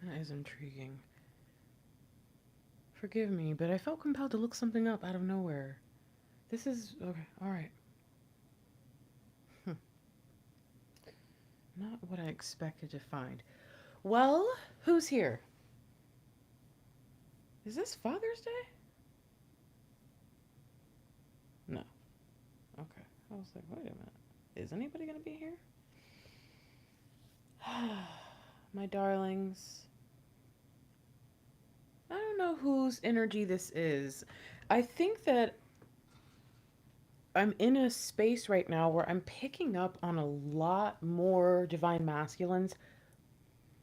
That is intriguing. Forgive me, but I felt compelled to look something up out of nowhere. This is okay. All right. Hmm. Not what I expected to find. Well, who's here? Is this Father's Day? No. Okay. I was like, wait a minute. Is anybody gonna be here? My darlings. I don't know whose energy this is. I think that I'm in a space right now where I'm picking up on a lot more divine masculines.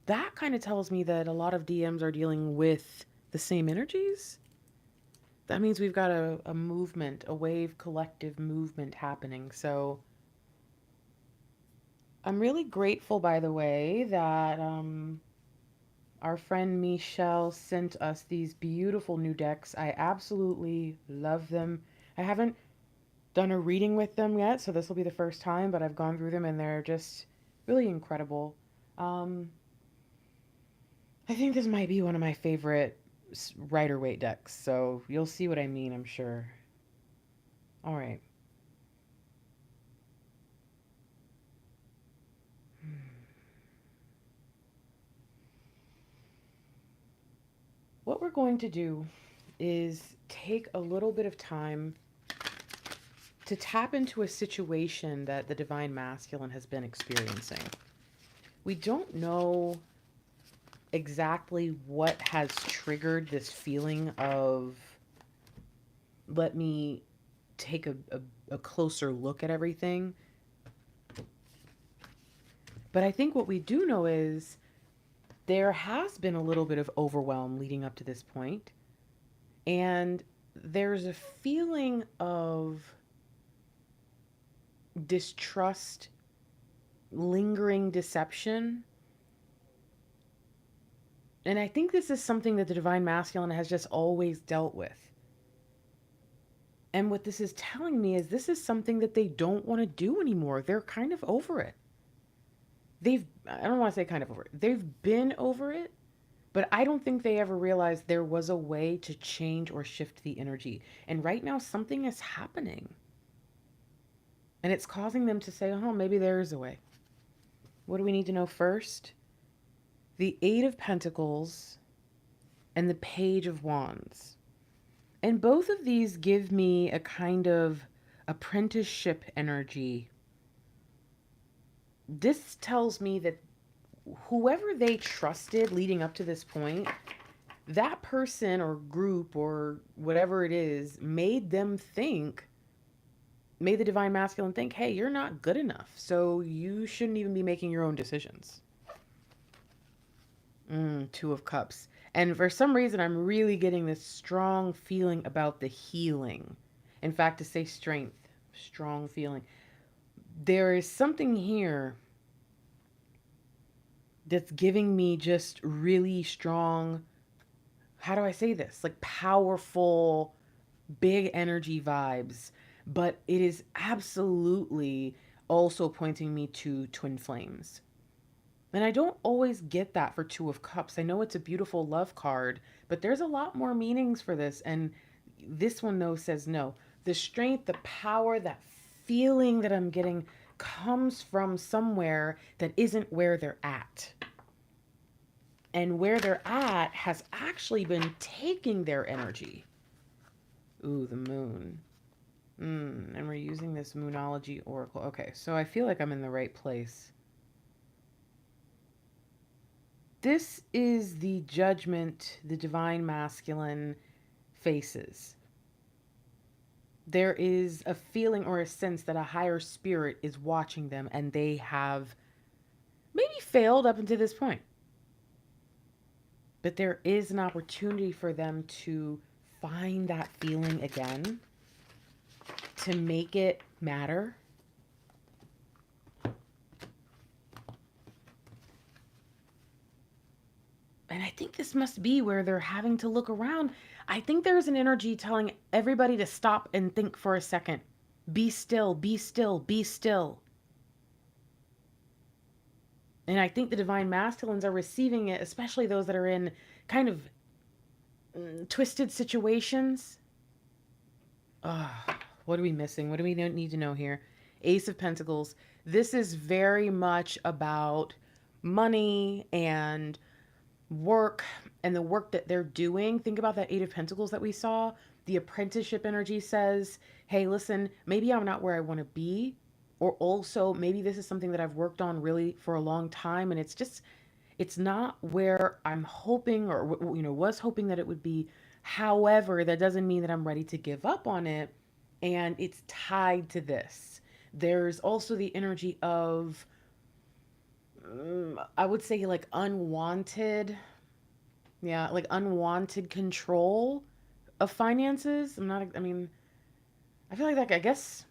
That kind of tells me that a lot of DMs are dealing with the same energies. That means we've got a movement, a wave collective movement happening. So I'm really grateful, by the way, that our friend Michelle sent us these beautiful new decks. I absolutely love them. I haven't done a reading with them yet, so this will be the first time, but I've gone through them and they're just really incredible. Um, I think this might be one of my favorite Rider Waite decks, so you'll see what I mean, I'm sure. All right. What we're going to do is take a little bit of time to tap into a situation that the divine masculine has been experiencing. We don't know exactly what has triggered this feeling of let me take a closer look at everything. But I think what we do know is there has been a little bit of overwhelm leading up to this point, and there's a feeling of distrust, lingering deception. And I think this is something that the divine masculine has just always dealt with. And what this is telling me is this is something that they don't want to do anymore. They're kind of over it. I don't want to say kind of over it. They've been over it, but I don't think they ever realized there was a way to change or shift the energy. And right now, something is happening. And it's causing them to say, oh, maybe there is a way. What do we need to know first? The Eight of Pentacles and the Page of Wands. And both of these give me a kind of apprenticeship energy. This tells me that whoever they trusted leading up to this point, that person or group or whatever it is made the divine masculine think, hey, you're not good enough. So you shouldn't even be making your own decisions. Two of Cups. And for some reason, I'm really getting this strong feeling about the healing. In fact, to say strength, strong feeling. There is something here that's giving me just really strong, how do I say this? Like powerful, big energy vibes. But it is absolutely also pointing me to twin flames. And I don't always get that for Two of Cups. I know it's a beautiful love card, but there's a lot more meanings for this. And this one, though, says no. The strength, the power, that feeling that I'm getting comes from somewhere that isn't where they're at. And where they're at has actually been taking their energy. Ooh, the moon. And we're using this Moonology Oracle. Okay, so I feel like I'm in the right place. This is the judgment the divine masculine faces. There is a feeling or a sense that a higher spirit is watching them and they have maybe failed up until this point. But there is an opportunity for them to find that feeling again, to make it matter. And I think this must be where they're having to look around. I think there's an energy telling everybody to stop and think for a second. Be still, be still, be still. And I think the divine masculines are receiving it, especially those that are in kind of twisted situations. What are we missing? What do we need to know here? Ace of Pentacles. This is very much about money and work and the work that they're doing. Think about that Eight of Pentacles that we saw. The apprenticeship energy says, hey, listen, maybe I'm not where I want to be. Or also, maybe this is something that I've worked on really for a long time and it's not where I'm hoping or, was hoping that it would be. However, that doesn't mean that I'm ready to give up on it. And it's tied to this. There's also the energy of, I would say, like unwanted, yeah, like unwanted control of finances. I mean, I feel like that, I guess,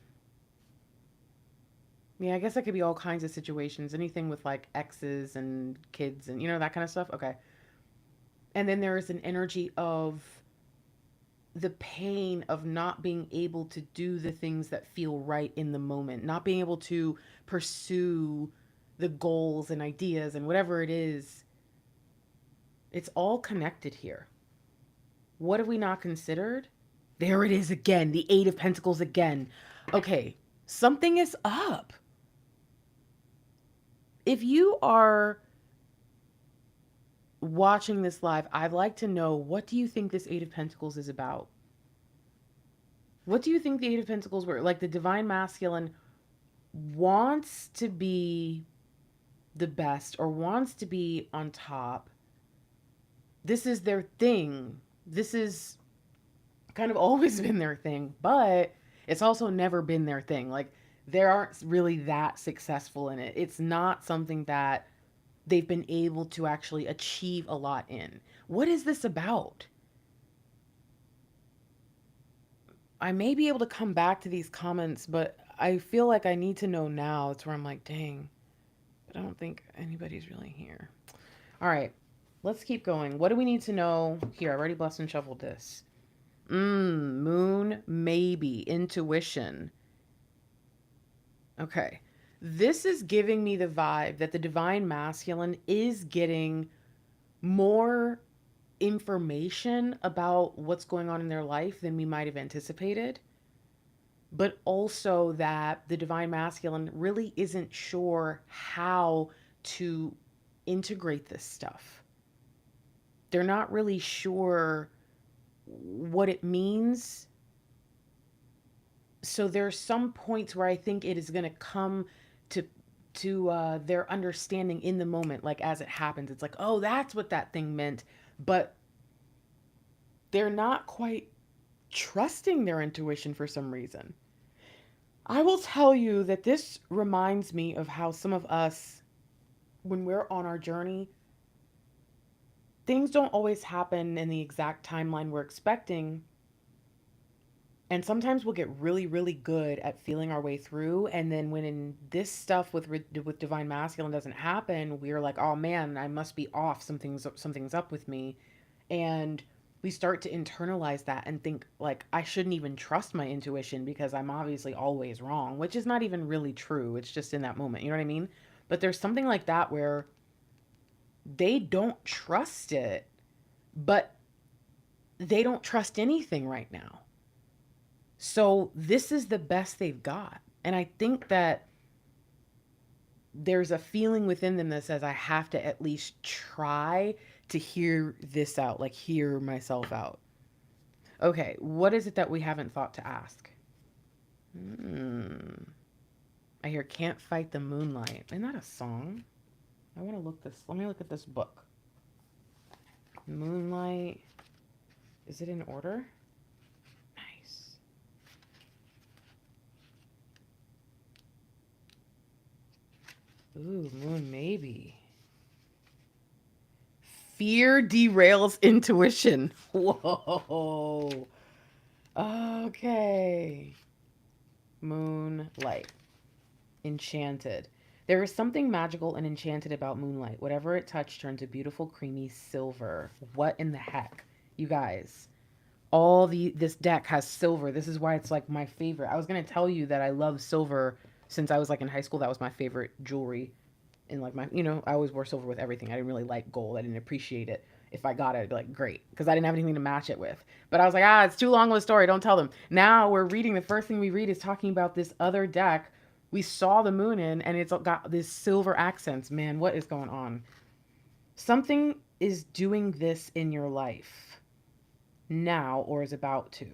yeah, I guess that could be all kinds of situations. Anything with like exes and kids and, that kind of stuff. Okay. And then there is an energy of the pain of not being able to do the things that feel right in the moment, not being able to pursue the goals and ideas and whatever it is. It's all connected here. What have we not considered? There it is again, the Eight of Pentacles again. Okay, something is up. If you are watching this live, I'd like to know, what do you think this Eight of Pentacles is about? What do you think the Eight of Pentacles were? Like, the divine masculine wants to be the best or wants to be on top. This is their thing. This is kind of always been their thing, but it's also never been their thing. Like, they aren't really that successful in it. It's not something that they've been able to actually achieve a lot in. What is this about? I may be able to come back to these comments, but I feel like I need to know now. It's where I'm like, dang, but I don't think anybody's really here. All right, let's keep going. What do we need to know here? I already blessed and shuffled this. Moon, maybe, intuition. Okay. This is giving me the vibe that the divine masculine is getting more information about what's going on in their life than we might have anticipated. But also that the divine masculine really isn't sure how to integrate this stuff. They're not really sure what it means. So there's some points where I think it is going to come to their understanding in the moment, like as it happens. It's like, oh, that's what that thing meant. But they're not quite trusting their intuition for some reason. I will tell you that this reminds me of how some of us, when we're on our journey, things don't always happen in the exact timeline we're expecting. And sometimes we'll get really, really good at feeling our way through. And then when in this stuff with divine masculine doesn't happen, we're like, oh man, I must be off. Something's up with me. And we start to internalize that and think like, I shouldn't even trust my intuition because I'm obviously always wrong, which is not even really true. It's just in that moment. You know what I mean? But there's something like that where they don't trust it, but they don't trust anything right now. So this is the best they've got. And I think that there's a feeling within them that says, I have to at least try to hear this out, like hear myself out. Okay, what is it that we haven't thought to ask? I hear Can't Fight the Moonlight. Isn't that a song? Let me look at this book. Moonlight. Is it in order? Ooh, moon, maybe. Fear derails intuition. Whoa. Okay. Moonlight. Enchanted. There is something magical and enchanted about moonlight. Whatever it touched turned to beautiful, creamy silver. What in the heck? You guys. This deck has silver. This is why it's like my favorite. I was going to tell you that I love silver since I was like in high school. That was my favorite jewelry. And like my, you know, I always wore silver with everything. I didn't really like gold. I didn't appreciate it. If I got it, I'd be like, great, because I didn't have anything to match it with. But I was like, it's too long of a story. Don't tell them. Now we're reading. The first thing we read is talking about this other deck we saw the moon in, and it's got this silver accents. Man, what is going on? Something is doing this in your life now or is about to.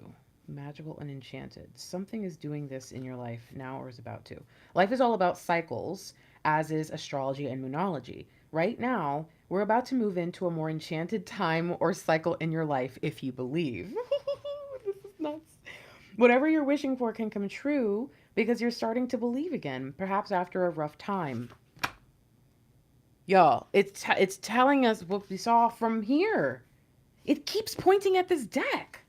Magical and enchanted. Something is doing this in your life now or is about to. Life is all about cycles, as is astrology and moonology. Right now, we're about to move into a more enchanted time or cycle in your life if you believe. This is nuts. Whatever you're wishing for can come true because you're starting to believe again, perhaps after a rough time. Y'all, it's telling us what we saw from here. It keeps pointing at this deck.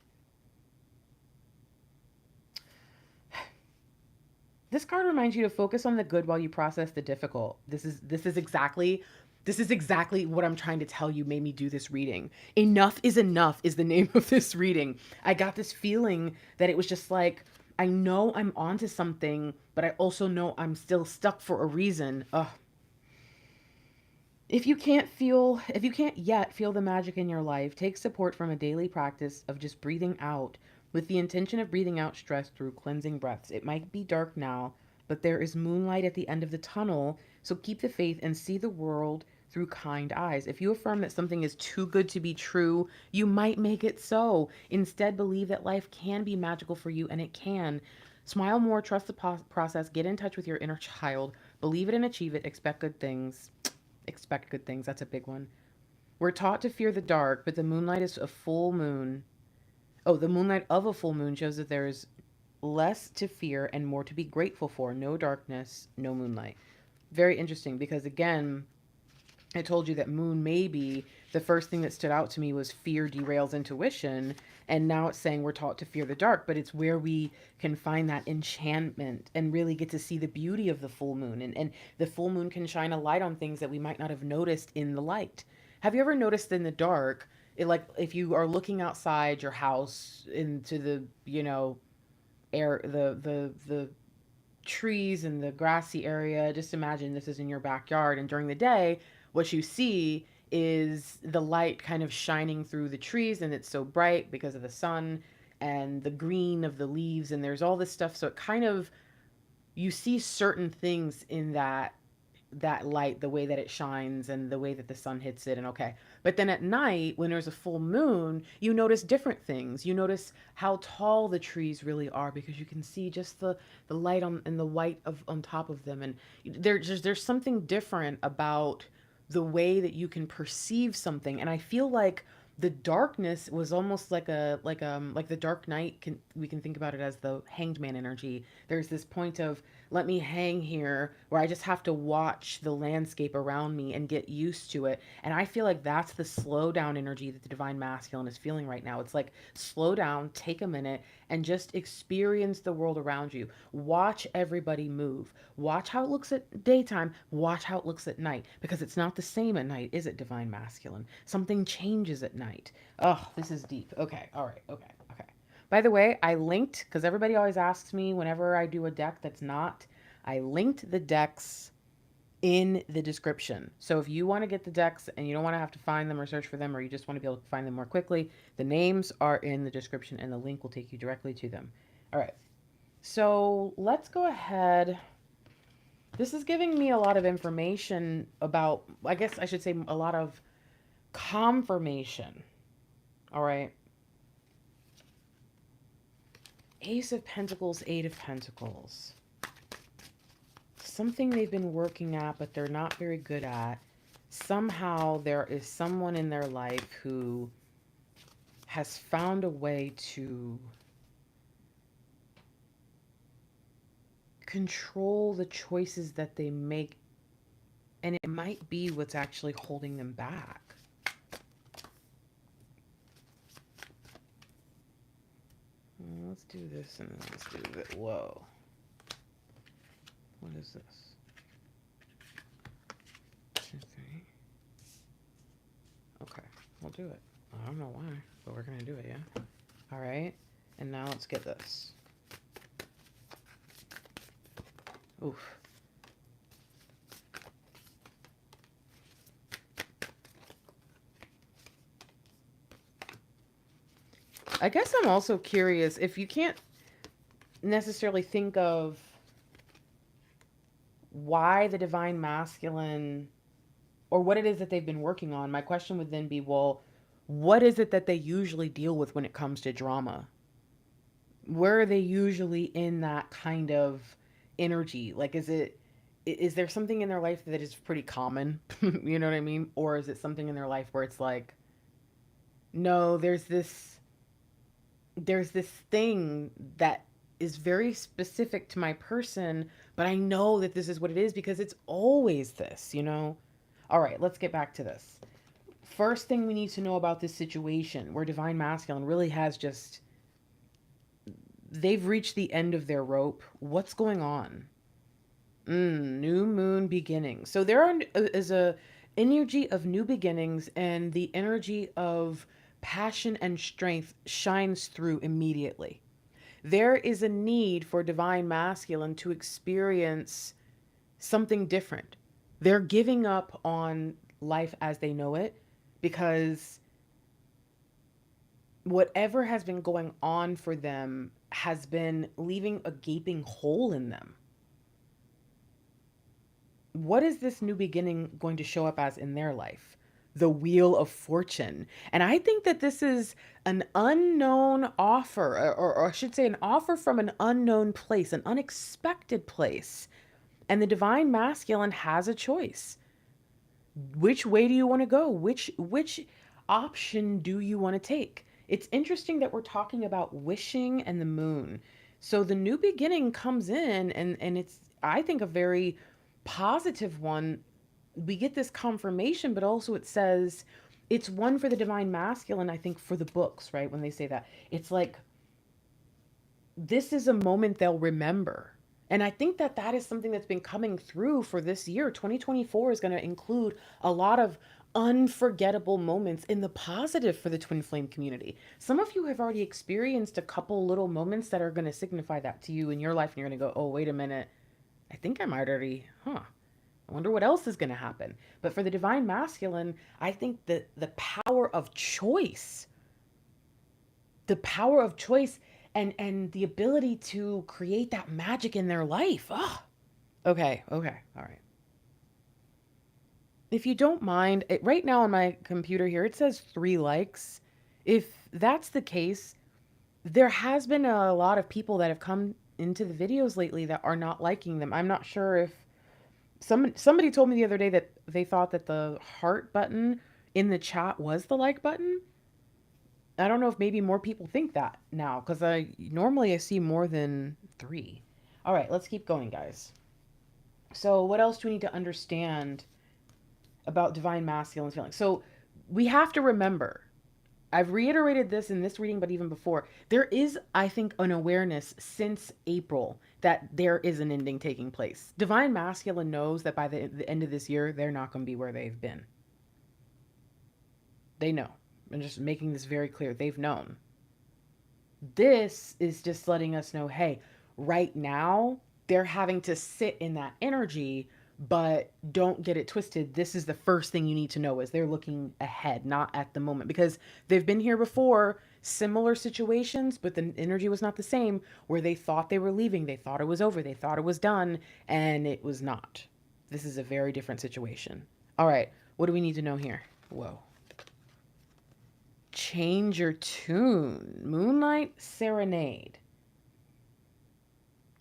This card reminds you to focus on the good while you process the difficult. This is exactly what I'm trying to tell you made me do this reading. Enough is enough is the name of this reading. I got this feeling that it was just like, I know I'm onto something, but I also know I'm still stuck for a reason. Ugh. If you can't yet feel the magic in your life, take support from a daily practice of just breathing out with the intention of breathing out stress through cleansing breaths. It might be dark now, but there is moonlight at the end of the tunnel, so keep the faith and see the world through kind eyes. If you affirm that something is too good to be true, you might make it so. Instead, believe that life can be magical for you, and it can. Smile more, trust the process, get in touch with your inner child, believe it and achieve it, expect good things. Expect good things. That's a big one. We're taught to fear the dark, but the moonlight is a full moon. Oh, the moonlight of a full moon shows that there is less to fear and more to be grateful for. No darkness, no moonlight. Very interesting because, again, I told you that moon maybe the first thing that stood out to me was fear derails intuition. And now it's saying we're taught to fear the dark, but it's where we can find that enchantment and really get to see the beauty of the full moon. And the full moon can shine a light on things that we might not have noticed in the light. Have you ever noticed in the dark, like if you are looking outside your house into the, air, the trees and the grassy area, just imagine this is in your backyard, and during the day what you see is the light kind of shining through the trees, and it's so bright because of the sun and the green of the leaves, and there's all this stuff, so it kind of, you see certain things in that light, the way that it shines and the way that the sun hits it, and okay. But then at night, when there's a full moon, you notice different things. You notice how tall the trees really are because you can see just the light on and the white of on top of them, and there's something different about the way that you can perceive something. And I feel like the darkness was almost like like the dark night, we can think about it as the hanged man energy. There's this point of, let me hang here where I just have to watch the landscape around me and get used to it. And I feel like that's the slow down energy that the divine masculine is feeling right now. It's like, slow down, take a minute, and just experience the world around you. Watch everybody move. Watch how it looks at daytime. Watch how it looks at night, because it's not the same at night, is it, divine masculine? Something changes at night. Oh, this is deep. Okay. All right. Okay. Okay. By the way, I linked, because everybody always asks me whenever I do a deck that's not, I linked the decks in the description. So if you want to get the decks and you don't want to have to find them or search for them, or you just want to be able to find them more quickly, the names are in the description and the link will take you directly to them. All right. So let's go ahead. This is giving me a lot of information about, I guess I should say, a lot of confirmation. All right. Ace of Pentacles, Eight of Pentacles. Something they've been working at, but they're not very good at. Somehow there is someone in their life who has found a way to control the choices that they make, and it might be what's actually holding them back. Let's do this and then let's do that. Whoa. What is this? 2, 3. Okay, we'll do it. I don't know why, but we're going to do it, yeah? All right, and now let's get this. Oof. I guess I'm also curious if you can't necessarily think of why the divine masculine or what it is that they've been working on. My question would then be, well, what is it that they usually deal with when it comes to drama? Where are they usually in that kind of energy? Like, is there something in their life that is pretty common? You know what I mean? Or is it something in their life where it's like, no, there's this thing that is very specific to my person, but I know that this is what it is because it's always this, you know? All right, let's get back to this. First thing we need to know about this situation where divine masculine really has just, they've reached the end of their rope. What's going on? New moon beginnings. So is a energy of new beginnings, and the energy of passion and strength shines through immediately. There is a need for divine masculine to experience something different. They're giving up on life as they know it because whatever has been going on for them has been leaving a gaping hole in them. What is this new beginning going to show up as in their life? The Wheel of Fortune. And I think that this is an unknown offer, or I should say, an offer from an unknown place, an unexpected place. And the divine masculine has a choice. Which way do you want to go? Which option do you want to take? It's interesting that we're talking about wishing and the moon. So the new beginning comes in, and it's, I think, a very positive one. We get this confirmation, but also it says it's one for the divine masculine, I think, for the books, right? When they say that, it's like this is a moment they'll remember. And I think that that is something that's been coming through for this year. 2024 is going to include a lot of unforgettable moments in the positive for the twin flame community. Some of you have already experienced a couple little moments that are going to signify that to you in your life. And you're going to go, oh, wait a minute. I think I might already, I wonder what else is going to happen. But for the divine masculine, I think that the power of choice, the power of choice and the ability to create that magic in their life. Oh, okay. All right. If you don't mind, right now on my computer here, it says 3 likes. If that's the case, there has been a lot of people that have come into the videos lately that are not liking them. I'm not sure if somebody told me the other day that they thought that the heart button in the chat was the like button. I don't know if maybe more people think that now, because I normally see more than 3. All right, let's keep going, guys. So what else do we need to understand about divine masculine feelings? So we have to remember, I've reiterated this in this reading, but even before, there is, I think, an awareness since April that there is an ending taking place. Divine masculine knows that by the end of this year, they're not going to be where they've been. They know. I'm just making this very clear. They've known. This is just letting us know, hey, right now, they're having to sit in that energy, but don't get it twisted. This is the first thing you need to know is they're looking ahead, not at the moment, because they've been here before, similar situations, but the energy was not the same, where they thought they were leaving. They thought it was over. They thought it was done, and it was not. This is a very different situation. All right. What do we need to know here? Whoa. Change your tune. Moonlight Serenade.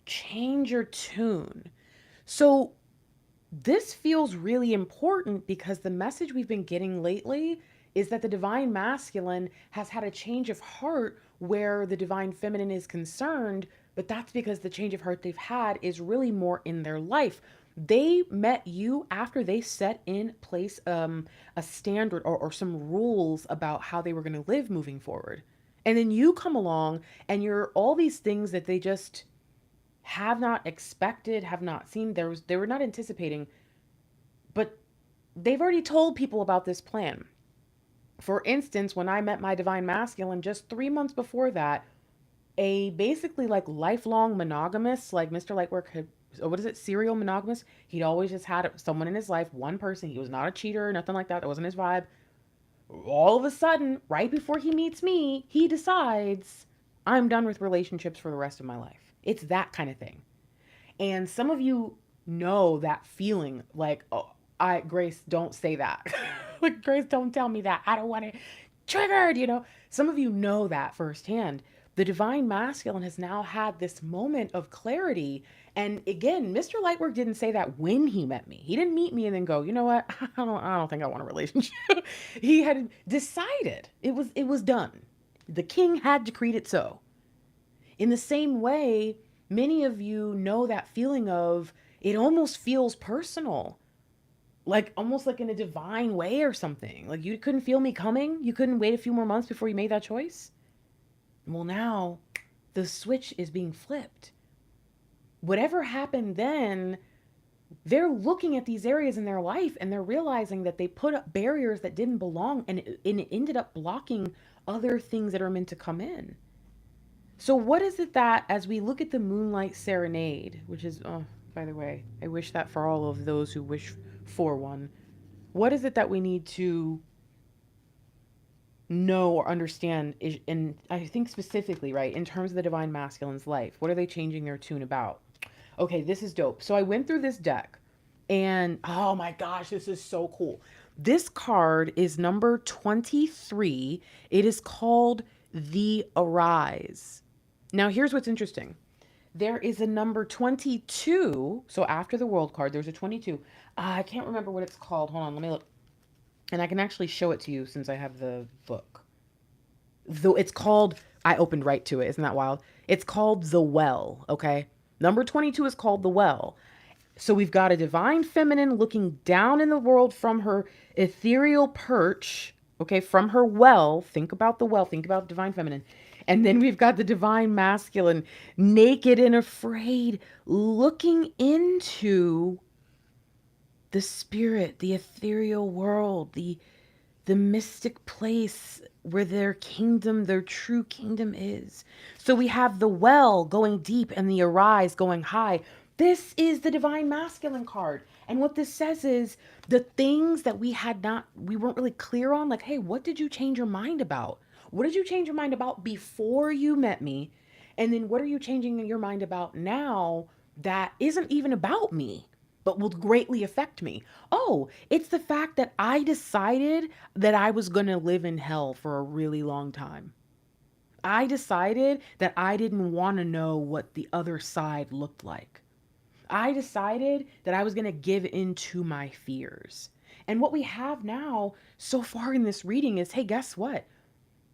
Change your tune. So this feels really important because the message we've been getting lately is that the divine masculine has had a change of heart where the divine feminine is concerned, but that's because the change of heart they've had is really more in their life. They met you after they set in place a standard or some rules about how they were going to live moving forward. And then you come along and you're all these things that they just have not expected, have not seen, they were not anticipating, but they've already told people about this plan. For instance, when I met my divine masculine just 3 months before that, a basically like lifelong monogamous, like Mr. Lightwork had, what is it, serial monogamous, he'd always just had someone in his life, one person. He was not a cheater, nothing like that. That wasn't his vibe. all of a sudden, right before he meets me, he decides I'm done with relationships for the rest of my life. It's that kind of thing. And some of you know that feeling like, oh, Grace, don't say that. Like, Grace, don't tell me that. I don't want it triggered, you know? Some of you know that firsthand. The divine masculine has now had this moment of clarity. And again, Mr. Lightwork didn't say that when he met me. He didn't meet me and then go, you know what? I don't think I want a relationship. He had decided it was done. The king had decreed it so. In the same way, many of you know that feeling of it almost feels personal, like almost like in a divine way or something. Like you couldn't feel me coming. You couldn't wait a few more months before you made that choice. Well, now the switch is being flipped. Whatever happened then, they're looking at these areas in their life and they're realizing that they put up barriers that didn't belong, and it ended up blocking other things that are meant to come in. So what is it that, as we look at the Moonlight Serenade, which is, oh, by the way, I wish that for all of those who wish for one, what is it that we need to know or understand and I think specifically, right, in terms of the divine masculine's life, what are they changing their tune about? Okay, this is dope. So I went through this deck and oh my gosh, this is so cool. This card is number 23. It is called the Arise. Now, here's what's interesting. There is a number 22. So after the world card, there's a 22. I can't remember what it's called. Hold on, let me look. And I can actually show it to you since I have the book. Though it's called, I opened right to it. Isn't that wild? It's called The Well, okay? Number 22 is called The Well. So we've got a divine feminine looking down in the world from her ethereal perch, okay, from her well. Think about the well, think about divine feminine. And then we've got the divine masculine, naked and afraid, looking into the spirit, the ethereal world, the mystic place where their kingdom, their true kingdom is. So we have the well going deep and the arise going high. This is the divine masculine card. And what this says is the things that we weren't really clear on, like, hey, what did you change your mind about? What did you change your mind about before you met me? And then what are you changing your mind about now that isn't even about me, but will greatly affect me? Oh, it's the fact that I decided that I was going to live in hell for a really long time. I decided that I didn't want to know what the other side looked like. I decided that I was going to give in to my fears. And what we have now so far in this reading is, hey, guess what?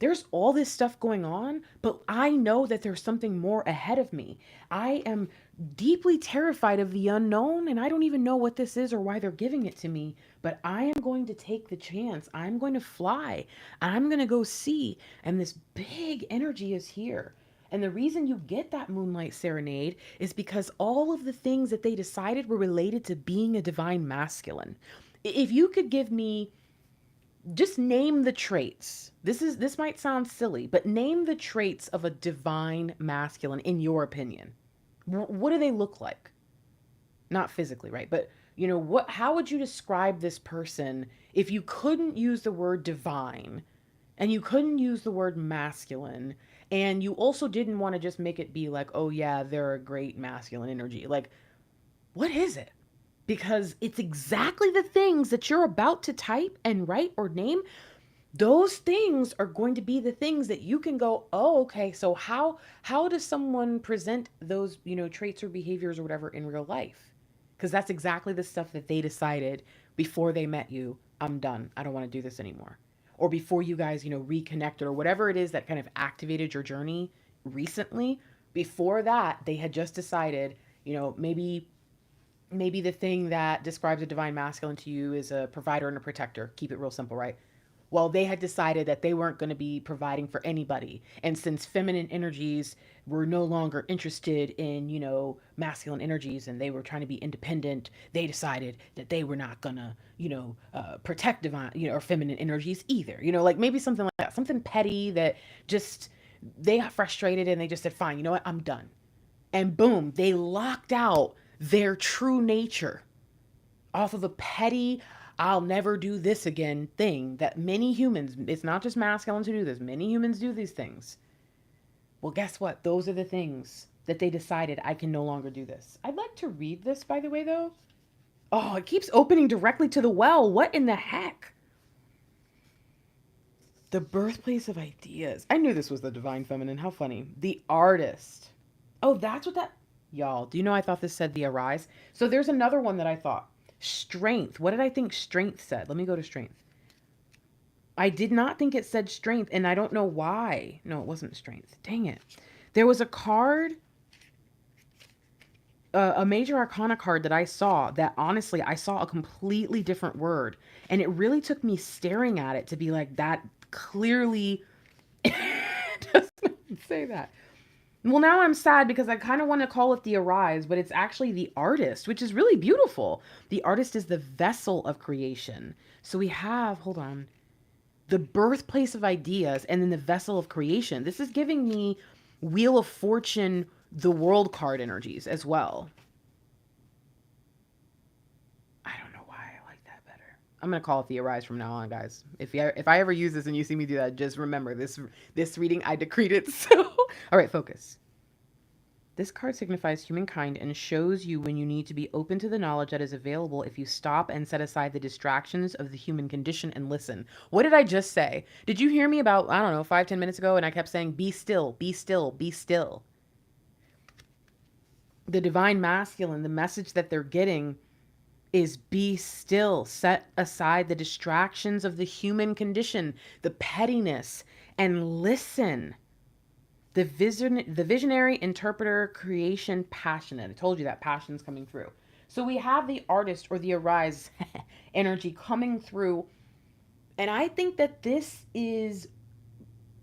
There's all this stuff going on, but I know that there's something more ahead of me. I am deeply terrified of the unknown, and I don't even know what this is or why they're giving it to me, but I am going to take the chance. I'm going to fly. I'm going to go see, and this big energy is here. And the reason you get that Moonlight Serenade is because all of the things that they decided were related to being a divine masculine. If you could give me, just name the traits. This might sound silly, but name the traits of a divine masculine in your opinion. What do they look like? Not physically, right? But how would you describe this person if you couldn't use the word divine and you couldn't use the word masculine and you also didn't want to just make it be like, oh yeah, they're a great masculine energy. Like, what is it? Because it's exactly the things that you're about to type and write or name. Those things are going to be the things that you can go, oh, okay, so how does someone present those, traits or behaviors or whatever in real life? Because that's exactly the stuff that they decided before they met you. I'm done. I don't want to do this anymore. Or before you guys, reconnected or whatever it is that kind of activated your journey recently. Before that, they had just decided, maybe the thing that describes a divine masculine to you is a provider and a protector. Keep it real simple, right? Well, they had decided that they weren't going to be providing for anybody. And since feminine energies were no longer interested in, masculine energies and they were trying to be independent, they decided that they were not going to, protect divine, or feminine energies either. Like maybe something like that, something petty that just, they got frustrated and they just said, fine, you know what, I'm done. And boom, they locked out their true nature off of a petty, I'll never do this again thing that many humans, it's not just masculines who do this, many humans do these things. Well, guess what? Those are the things that they decided I can no longer do this. I'd like to read this, by the way, though. Oh, it keeps opening directly to the well. What in the heck? The birthplace of ideas. I knew this was the divine feminine. How funny. The artist. Oh, that's what that. Y'all, do you know I thought this said the arise? So there's another one that I thought. Strength. What did I think strength said? Let me go to strength. I did not think it said strength, and I don't know why. No, it wasn't strength. Dang it. There was a card, a major arcana card that I saw that honestly, I saw a completely different word. And it really took me staring at it to be like, that clearly doesn't say that. Well, now I'm sad because I kind of want to call it the arise, but it's actually the artist, which is really beautiful. The artist is the vessel of creation. So we have, hold on, the birthplace of ideas and then the vessel of creation. This is giving me Wheel of Fortune, the world card energies as well. I don't know why I like that better. I'm going to call it the arise from now on, guys. If I ever use this and you see me do that, just remember this reading, I decreed it. So, all right, focus. This card signifies humankind and shows you when you need to be open to the knowledge that is available if you stop and set aside the distractions of the human condition and listen. What did I just say? Did you hear me about, I don't know, 5-10 minutes ago, and I kept saying, be still, be still, be still. The divine masculine, the message that they're getting is be still, set aside the distractions of the human condition, the pettiness, and listen. The visionary, interpreter, creation, passionate. I told you that passion's coming through. So we have the artist or the arise energy coming through. And I think that this is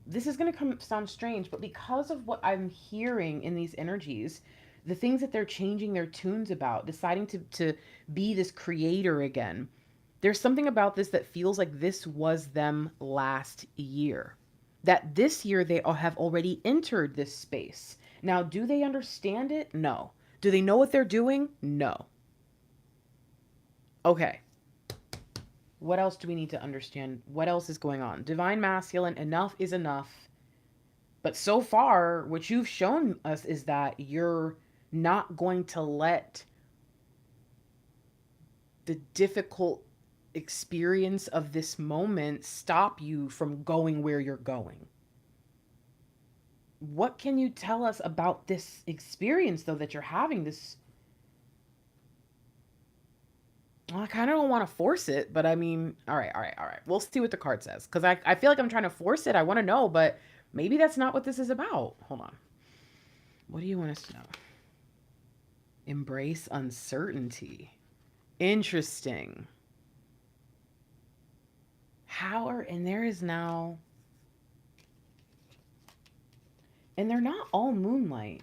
going to sound strange, but because of what I'm hearing in these energies, the things that they're changing their tunes about, deciding to be this creator again, there's something about this that feels like this was them last year. That this year they have already entered this space. Now, do they understand it? No. Do they know what they're doing? No. Okay. What else do we need to understand? What else is going on? Divine masculine, enough is enough. But so far, what you've shown us is that you're not going to let the difficult experience of this moment stop you from going where you're going. What can you tell us about this experience, though, that you're having this? Well, I kind of don't want to force it, but I mean, all right. We'll see what the card says. Because I feel like I'm trying to force it. I want to know, but maybe that's not what this is about. Hold on. What do you want us to know? Embrace uncertainty. Interesting. And there is now, and they're not all moonlight.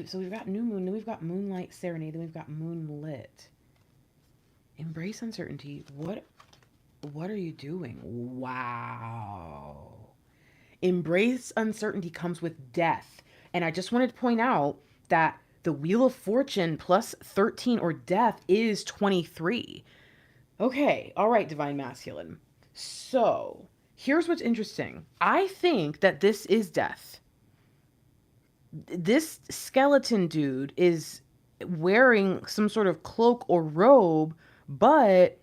So we've got new moon, then we've got moonlight serenade, then we've got moonlit. Embrace uncertainty. What are you doing? Wow. Embrace uncertainty comes with death. And I just wanted to point out that the Wheel of Fortune plus 13 or death is 23. Okay. All right, divine masculine. So here's what's interesting. I think that this is death. This skeleton dude is wearing some sort of cloak or robe, but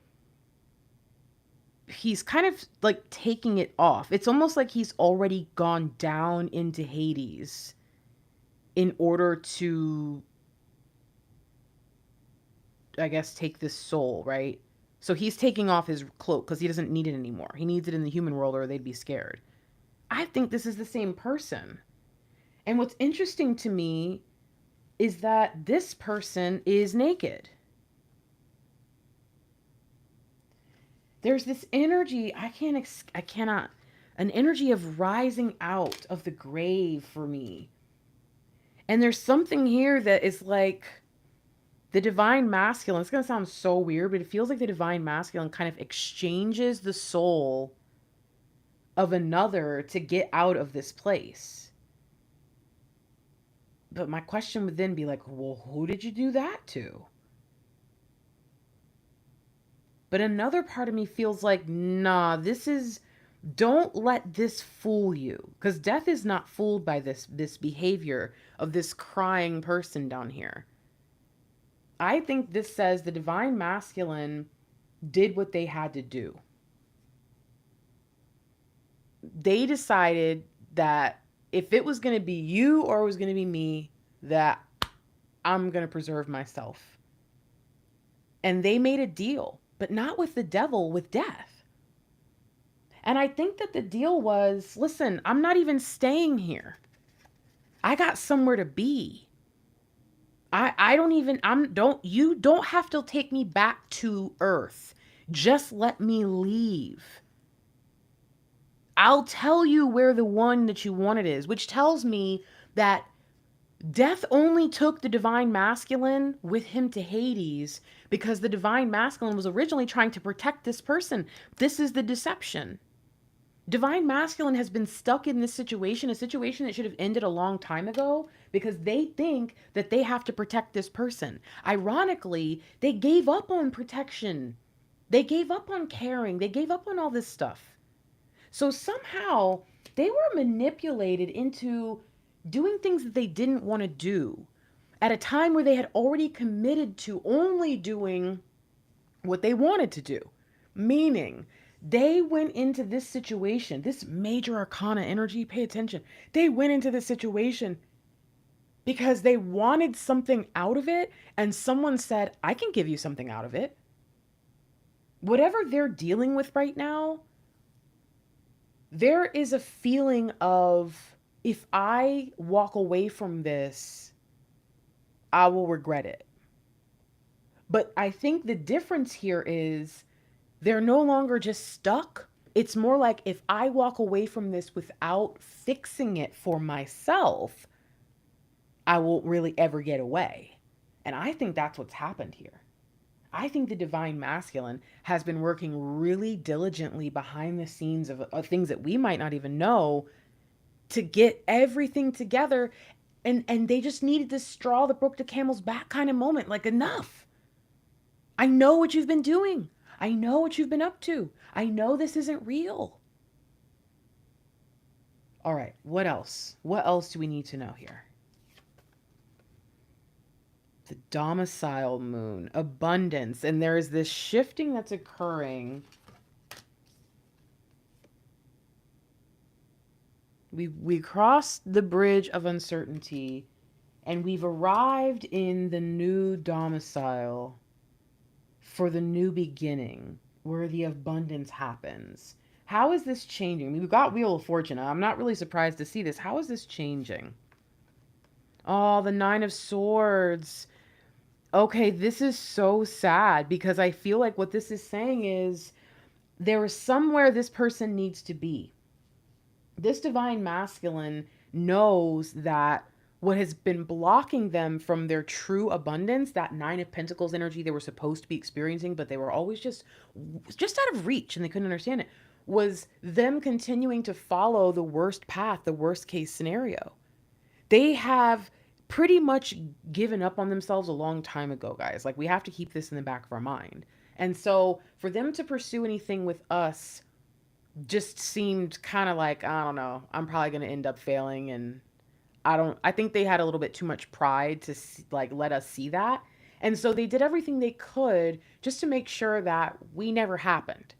he's kind of like taking it off. It's almost like he's already gone down into Hades in order to, I guess, take this soul, right? So he's taking off his cloak because he doesn't need it anymore. He needs it in the human world or they'd be scared. I think this is the same person. And what's interesting to me is that this person is naked. There's this energy, I cannot, an energy of rising out of the grave for me. And there's something here that is like the divine masculine. It's going to sound so weird, but it feels like the divine masculine kind of exchanges the soul of another to get out of this place. But my question would then be like, well, who did you do that to? But another part of me feels like, nah, don't let this fool you. Because death is not fooled by this behavior of this crying person down here. I think this says the divine masculine did what they had to do. They decided that if it was going to be you or it was going to be me, that I'm going to preserve myself. And they made a deal, but not with the devil, with death. And I think that the deal was, listen, I'm not even staying here. I got somewhere to be. You don't have to take me back to Earth. Just let me leave. I'll tell you where the one that you wanted is, which tells me that death only took the divine masculine with him to Hades because the divine masculine was originally trying to protect this person. This is the deception. Divine masculine has been stuck in this situation, a situation that should have ended a long time ago, because they think that they have to protect this person. Ironically, they gave up on protection. They gave up on caring. They gave up on all this stuff. So somehow they were manipulated into doing things that they didn't want to do at a time where they had already committed to only doing what they wanted to do. Meaning, they went into this situation, this major arcana energy, pay attention. They went into this situation because they wanted something out of it, and someone said, I can give you something out of it. Whatever they're dealing with right now, there is a feeling of, if I walk away from this, I will regret it. But I think the difference here is they're no longer just stuck. It's more like, if I walk away from this without fixing it for myself, I won't really ever get away. And I think that's what's happened here. I think the divine masculine has been working really diligently behind the scenes of things that we might not even know to get everything together. And they just needed this straw that broke the camel's back kind of moment. Like, enough. I know what you've been doing. I know what you've been up to. I know this isn't real. All right, what else? What else do we need to know here? The domicile moon, abundance, and there is this shifting that's occurring. We crossed the bridge of uncertainty, and we've arrived in the new domicile for the new beginning, where the abundance happens. How is this changing? We've got Wheel of Fortune. I'm not really surprised to see this. How is this changing? Oh, the Nine of Swords. Okay, this is so sad, because I feel like what this is saying is there is somewhere this person needs to be. This divine masculine knows that what has been blocking them from their true abundance, that Nine of Pentacles energy they were supposed to be experiencing, but they were always just out of reach and they couldn't understand it, was them continuing to follow the worst path, the worst case scenario. They have pretty much given up on themselves a long time ago, guys. Like, we have to keep this in the back of our mind. And so for them to pursue anything with us just seemed kind of like, I don't know, I'm probably going to end up failing. And I think they had a little bit too much pride to like let us see that. And so they did everything they could just to make sure that we never happened.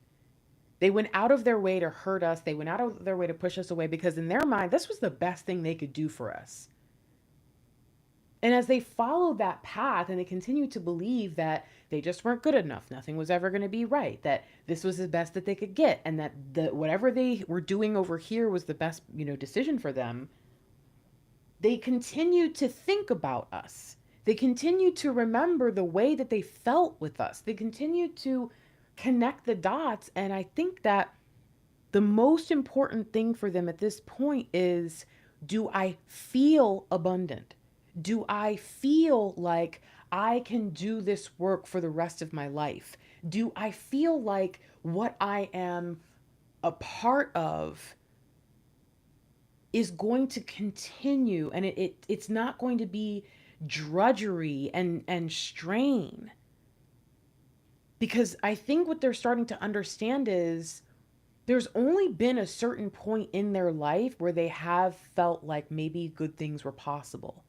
They went out of their way to hurt us. They went out of their way to push us away, because in their mind, this was the best thing they could do for us. And as they followed that path and they continued to believe that they just weren't good enough, nothing was ever going to be right, that this was the best that they could get, and that whatever they were doing over here was the best, decision for them, they continued to think about us. They continued to remember the way that they felt with us. They continued to connect the dots. And I think that the most important thing for them at this point is, do I feel abundant? Do I feel like I can do this work for the rest of my life? Do I feel like what I am a part of is going to continue, and it's not going to be drudgery and strain? Because I think what they're starting to understand is there's only been a certain point in their life where they have felt like maybe good things were possible.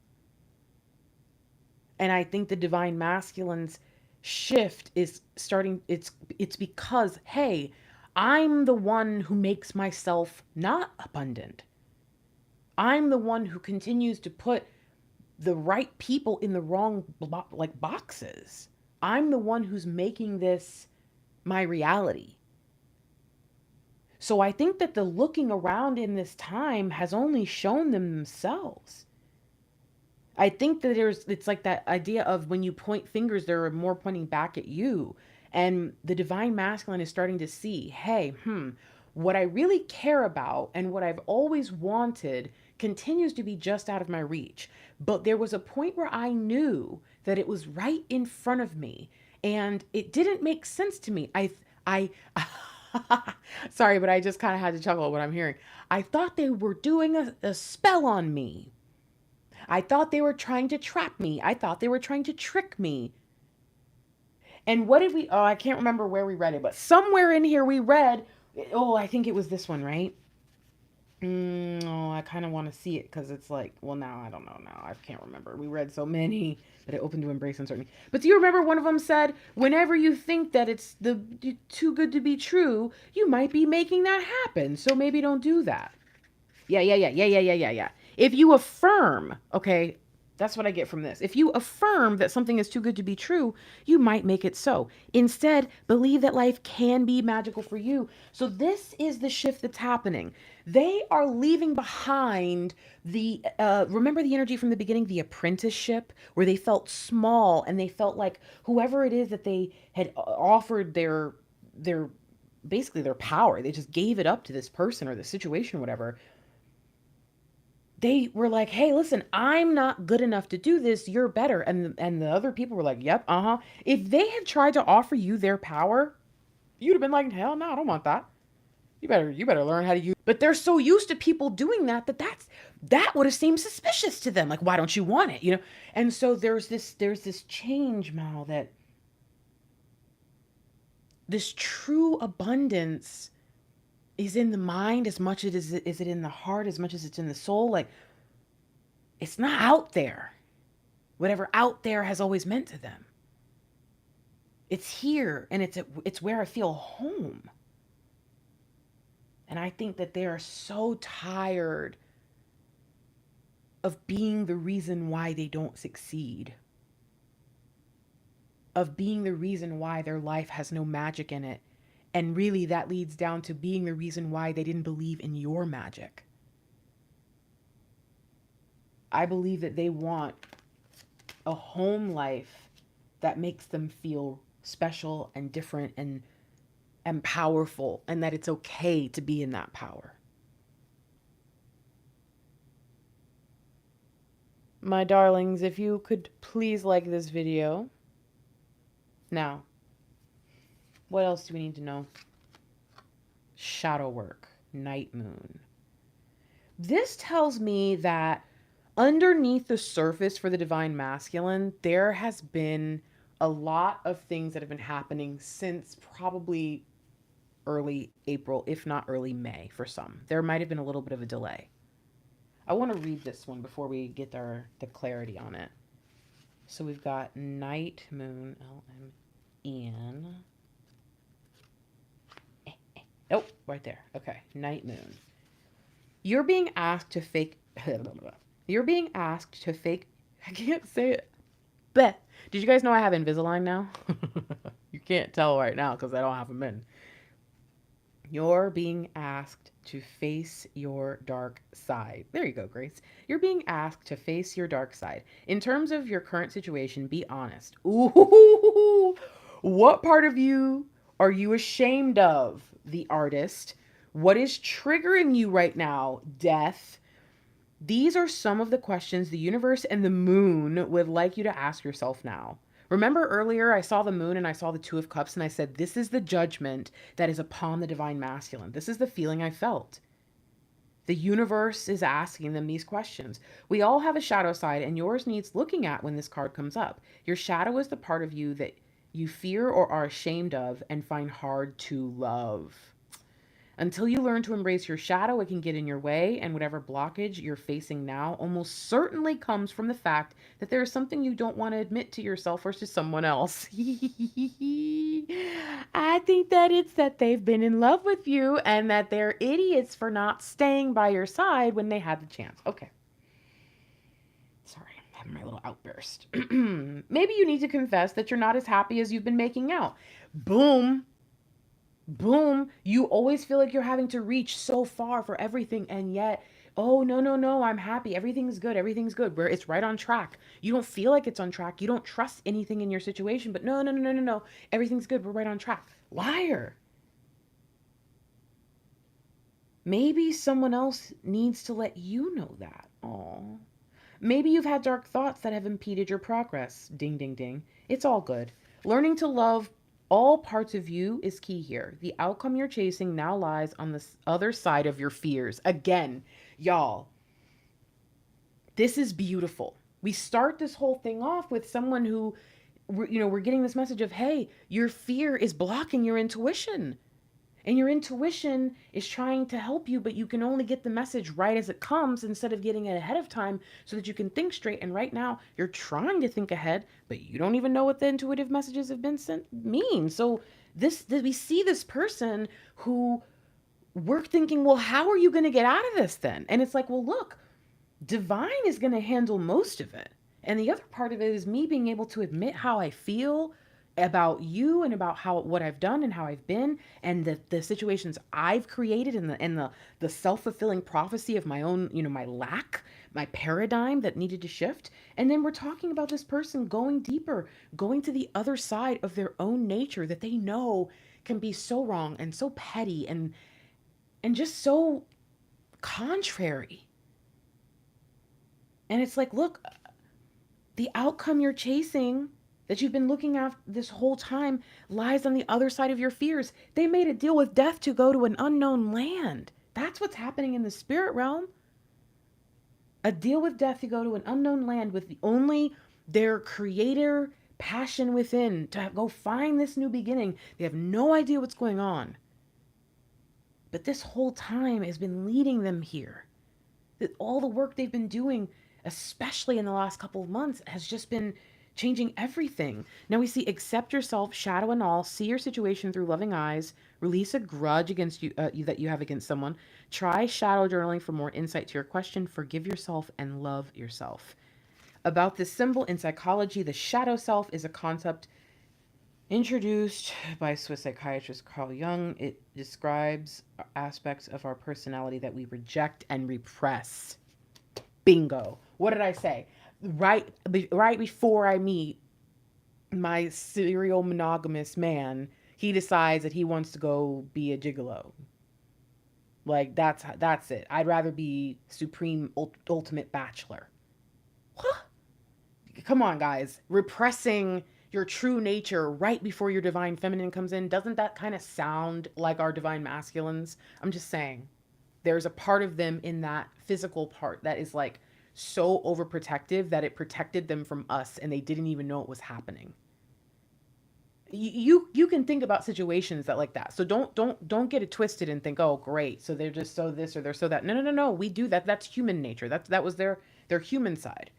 And I think the divine masculine's shift is starting, it's because, hey, I'm the one who makes myself not abundant. I'm the one who continues to put the right people in the wrong like boxes. I'm the one who's making this my reality. So I think that the looking around in this time has only shown them themselves. I think that it's like that idea of when you point fingers, there are more pointing back at you. And the divine masculine is starting to see, hey, what I really care about and what I've always wanted continues to be just out of my reach. But there was a point where I knew that it was right in front of me and it didn't make sense to me. I, sorry, but I just kind of had to chuckle at what I'm hearing. I thought they were doing a spell on me. I thought they were trying to trap me. I thought they were trying to trick me. And what did we, oh, I can't remember where we read it, but somewhere in here we read, oh, I think it was this one, right? Oh, I kind of want to see it because it's like, well, now I don't know now. I can't remember. We read so many, but it opened to embrace uncertainty. But do you remember one of them said, whenever you think that it's too good to be true, you might be making that happen. So maybe don't do that. Yeah. If you affirm, okay, that's what I get from this. If you affirm that something is too good to be true, you might make it so. Instead, believe that life can be magical for you. So this is the shift that's happening. They are leaving behind the, remember the energy from the beginning, the apprenticeship, where they felt small and they felt like whoever it is that they had offered their basically their power, they just gave it up to this person or the situation or whatever. They were like, hey, listen, I'm not good enough to do this. You're better. And the other people were like, yep, uh-huh. If they had tried to offer you their power, you'd have been like, hell no, I don't want that. You better learn how to use. But they're so used to people doing that would have seemed suspicious to them. Like, why don't you want it? And so there's this change, Mal, that this true abundance is in the mind as much as it is it in the heart, as much as it's in the soul. Like, it's not out there. Whatever out there has always meant to them. It's here, and it's where I feel home. And I think that they are so tired of being the reason why they don't succeed, of being the reason why their life has no magic in it. And really, that leads down to being the reason why they didn't believe in your magic. I believe that they want a home life that makes them feel special and different and powerful, and that it's okay to be in that power. My darlings, if you could please like this video. Now, what else do we need to know? Shadow work, night moon. This tells me that underneath the surface for the divine masculine, there has been a lot of things that have been happening since probably early April, if not early May for some. There might have been a little bit of a delay. I want to read this one before we get the clarity on it. So we've got night moon, LMN. Nope, right there. Okay, night moon. You're being asked to fake. You're being asked to fake. I can't say it. Bleh. Did you guys know I have Invisalign now? You can't tell right now because I don't have them in. You're being asked to face your dark side. There you go, Grace. You're being asked to face your dark side. In terms of your current situation, be honest. Ooh, what part of you are you ashamed of, the artist? What is triggering you right now, death? These are some of the questions the universe and the moon would like you to ask yourself now. Remember earlier I saw the moon and I saw the Two of Cups and I said, this is the judgment that is upon the divine masculine. This is the feeling I felt. The universe is asking them these questions. We all have a shadow side and yours needs looking at when this card comes up. Your shadow is the part of you that you fear or are ashamed of and find hard to love. Until you learn to embrace your shadow, it can get in your way, and whatever blockage you're facing now almost certainly comes from the fact that there is something you don't want to admit to yourself or to someone else. I think that it's that they've been in love with you and that they're idiots for not staying by your side when they had the chance. Okay. Sorry, I'm having my little outburst. Maybe you need to confess that you're not as happy as you've been making out. Boom. Boom. You always feel like you're having to reach so far for everything, and yet, oh, no, no, no, I'm happy. Everything's good. Everything's good. Where it's right on track. You don't feel like it's on track. You don't trust anything in your situation, but no, no, no, no, no, no. Everything's good. We're right on track. Liar. Maybe someone else needs to let you know that. Oh. Maybe you've had dark thoughts that have impeded your progress. Ding, ding, ding. It's all good. Learning to love all parts of you is key here. The outcome you're chasing now lies on the other side of your fears. Again, y'all, this is beautiful. We start this whole thing off with someone who, we're getting this message of, hey, your fear is blocking your intuition. And your intuition is trying to help you, but you can only get the message right as it comes instead of getting it ahead of time so that you can think straight. And right now, you're trying to think ahead, but you don't even know what the intuitive messages have been sent mean. So we see this person who we're thinking, well, how are you going to get out of this then? And it's like, well, look, divine is going to handle most of it. And the other part of it is me being able to admit how I feel about you and about what I've done and how I've been and the situations I've created and the self-fulfilling prophecy of my own, my lack, my paradigm that needed to shift. And then we're talking about this person going deeper, going to the other side of their own nature that they know can be so wrong and so petty and just so contrary. And it's like, look, the outcome you're chasing that you've been looking at this whole time lies on the other side of your fears. They made a deal with death to go to an unknown land. That's what's happening in the spirit realm. A deal with death to go to an unknown land with their creator passion within to go find this new beginning. They have no idea what's going on. But this whole time has been leading them here. That all the work they've been doing, especially in the last couple of months, has just been changing everything. Now we see accept yourself, shadow and all, see your situation through loving eyes, release a grudge against you that you have against someone, try shadow journaling for more insight to your question, forgive yourself and love yourself. About this symbol in psychology, the shadow self is a concept introduced by Swiss psychiatrist Carl Jung. It describes aspects of our personality that we reject and repress. Bingo. What did I say? Right before I meet my serial monogamous man, he decides that he wants to go be a gigolo. Like that's it. I'd rather be supreme ultimate bachelor. What? Come on, guys. Repressing your true nature right before your divine feminine comes in, doesn't that kind of sound like our divine masculines? I'm just saying. There's a part of them in that physical part that is like so overprotective that it protected them from us and they didn't even know it was happening. You can think about situations that like that. So don't get it twisted and think, oh great, so they're just so this or they're so that. No. We do that. That's human nature. That was their human side.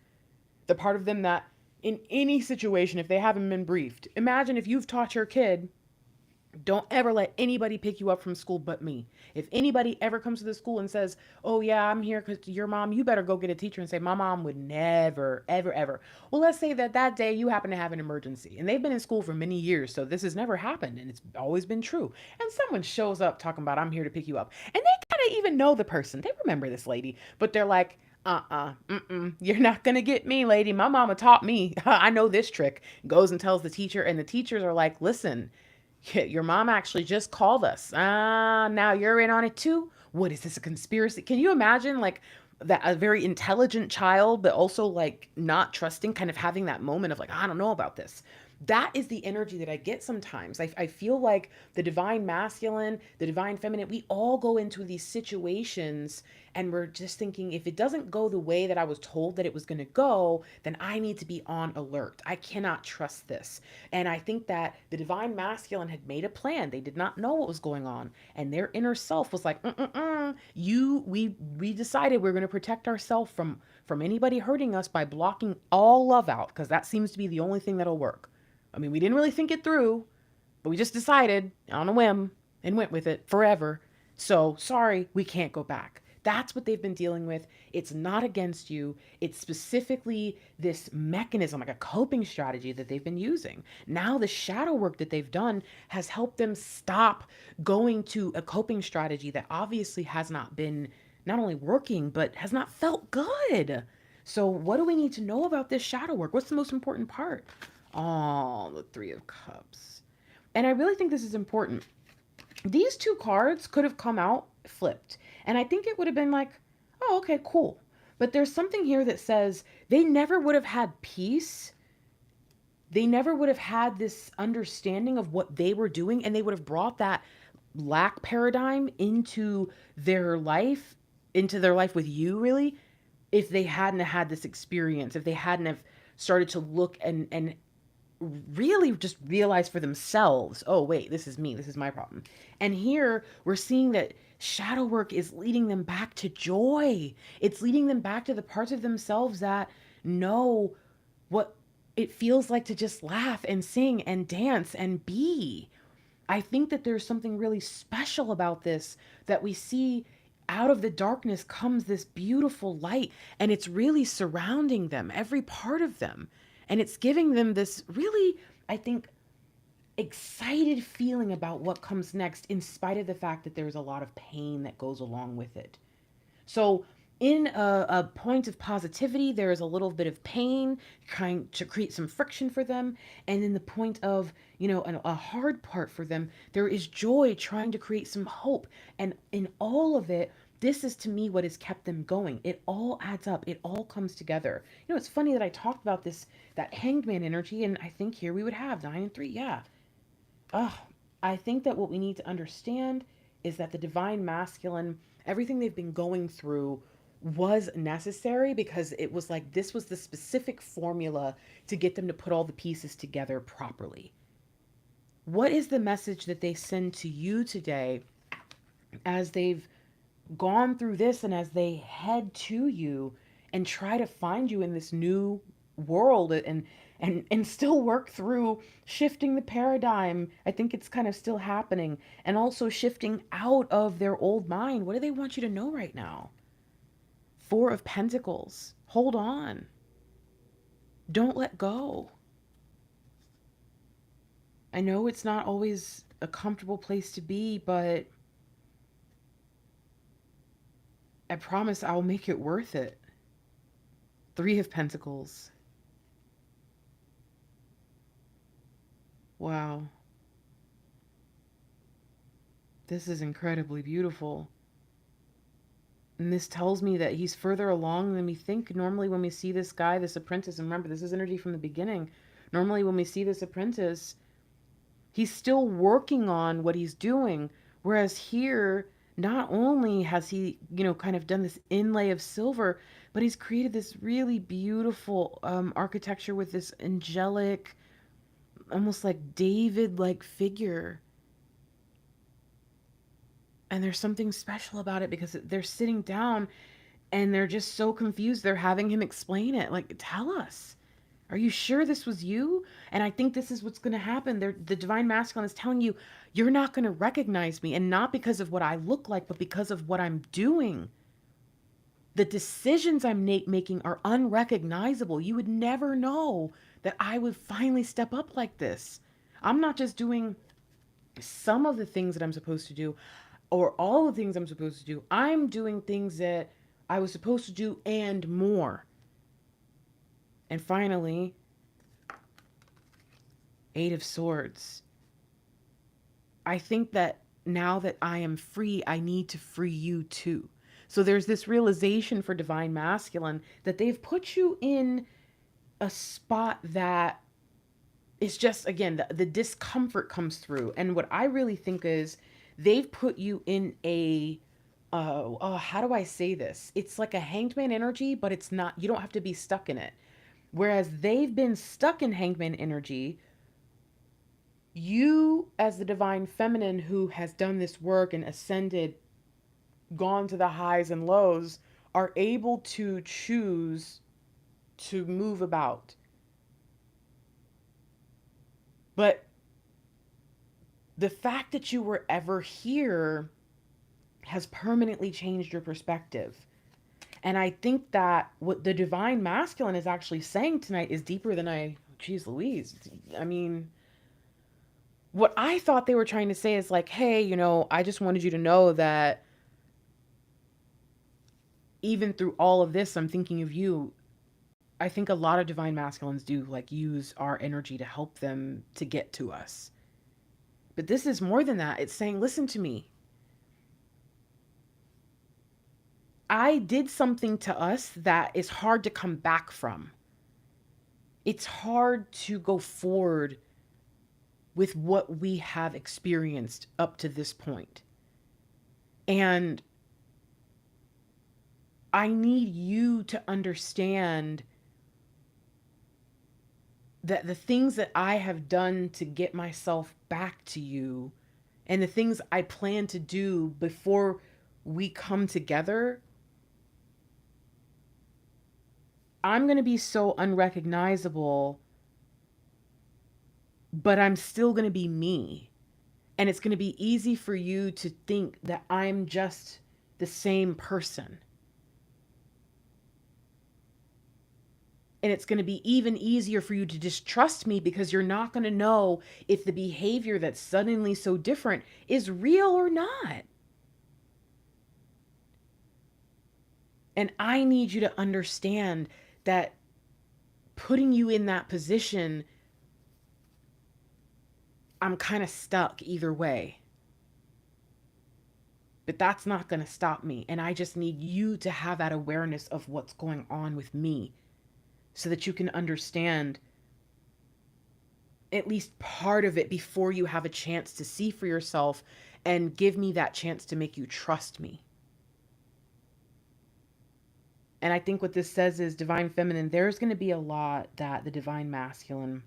The part of them that in any situation, if they haven't been briefed, imagine if you've taught your kid, don't ever let anybody pick you up from school but me. If anybody ever comes to the school and says, oh yeah, I'm here because your mom, you better go get a teacher and say, my mom would never, ever, ever. Well, let's say that day you happen to have an emergency and they've been in school for many years. So this has never happened and it's always been true. And someone shows up talking about, I'm here to pick you up. And they kind of even know the person. They remember this lady, but they're like, you're not going to get me, lady. My mama taught me. I know this trick. Goes and tells the teacher and the teachers are like, listen, your mom actually just called us. Now you're in on it too? What is this, a conspiracy? Can you imagine like that a very intelligent child, but also like not trusting, kind of having that moment of like, I don't know about this. That is the energy that I get sometimes. I feel like the divine masculine, the divine feminine, we all go into these situations and we're just thinking, if it doesn't go the way that I was told that it was going to go, then I need to be on alert. I cannot trust this. And I think that the divine masculine had made a plan. They did not know what was going on. And their inner self was like, we decided we're going to protect ourselves from anybody hurting us by blocking all love out, because that seems to be the only thing that'll work. I mean, we didn't really think it through, but we just decided on a whim and went with it forever. So sorry, we can't go back. That's what they've been dealing with. It's not against you. It's specifically this mechanism, like a coping strategy that they've been using. Now, the shadow work that they've done has helped them stop going to a coping strategy that obviously has not been not only working, but has not felt good. So, what do we need to know about this shadow work? What's the most important part? Oh, the Three of Cups. And I really think this is important. These two cards could have come out flipped. And I think it would have been like, oh, okay, cool. But there's something here that says they never would have had peace. They never would have had this understanding of what they were doing. And they would have brought that lack paradigm into their life with you, really, if they hadn't had this experience, if they hadn't have started to look and really just realize for themselves, oh, wait, this is me. This is my problem. And here we're seeing that shadow work is leading them back to joy. It's leading them back to the parts of themselves that know what it feels like to just laugh and sing and dance and be. I think that there's something really special about this, that we see out of the darkness comes this beautiful light, and it's really surrounding them, every part of them. And it's giving them this really, I think, excited feeling about what comes next, in spite of the fact that there's a lot of pain that goes along with it. So, in a point of positivity, there is a little bit of pain trying to create some friction for them. And in the point of, a hard part for them, there is joy trying to create some hope. And in all of it, this is to me what has kept them going. It all adds up. It all comes together. It's funny that I talked about this, that hanged man energy, and I think here we would have 9 and 3. Yeah. I think that what we need to understand is that the divine masculine, everything they've been going through was necessary, because it was like this was the specific formula to get them to put all the pieces together properly. What is the message that they send to you today as they've gone through this and as they head to you and try to find you in this new world, and still work through shifting the paradigm? I think it's kind of still happening, and also shifting out of their old mind. What do they want you to know right now? 4 of Pentacles. Hold on. Don't let go. I know it's not always a comfortable place to be, but I promise I'll make it worth it. 3 of Pentacles. Wow. This is incredibly beautiful. And this tells me that he's further along than we think. Normally when we see this guy, this apprentice, and remember, this is energy from the beginning. Normally when we see this apprentice, he's still working on what he's doing. Whereas here, not only has he, kind of done this inlay of silver, but he's created this really beautiful architecture with this angelic, almost like David-like figure. And there's something special about it, because they're sitting down and they're just so confused. They're having him explain it. Like, tell us. Are you sure this was you? And I think this is what's going to happen. The divine masculine is telling you, you're not going to recognize me. And not because of what I look like, but because of what I'm doing. The decisions I'm making are unrecognizable. You would never know that I would finally step up like this. I'm not just doing some of the things that I'm supposed to do, or all the things I'm supposed to do. I'm doing things that I was supposed to do and more. And finally, 8 of Swords. I think that now that I am free, I need to free you too. So there's this realization for divine masculine that they've put you in a spot that it's just, again, the discomfort comes through. And what I really think is they've put you in a, how do I say this? It's like a hanged man energy, but it's not, you don't have to be stuck in it. Whereas they've been stuck in hanged man energy, you, as the divine feminine who has done this work and ascended, gone to the highs and lows, are able to choose to move about. But the fact that you were ever here has permanently changed your perspective. And I think that what the divine masculine is actually saying tonight is deeper than geez Louise. I mean, what I thought they were trying to say is like, hey, I just wanted you to know that even through all of this, I'm thinking of you. I think a lot of divine masculines do like use our energy to help them to get to us. But this is more than that. It's saying, listen to me. I did something to us that is hard to come back from. It's hard to go forward with what we have experienced up to this point. And I need you to understand that the things that I have done to get myself back to you and the things I plan to do before we come together, I'm going to be so unrecognizable, but I'm still going to be me. And it's going to be easy for you to think that I'm just the same person. And it's going to be even easier for you to distrust me because you're not going to know if the behavior that's suddenly so different is real or not. And I need you to understand that putting you in that position, I'm kind of stuck either way. But that's not going to stop me. And I just need you to have that awareness of what's going on with me so that you can understand at least part of it before you have a chance to see for yourself and give me that chance to make you trust me. And I think what this says is, divine feminine, there's going to be a lot that the divine masculine,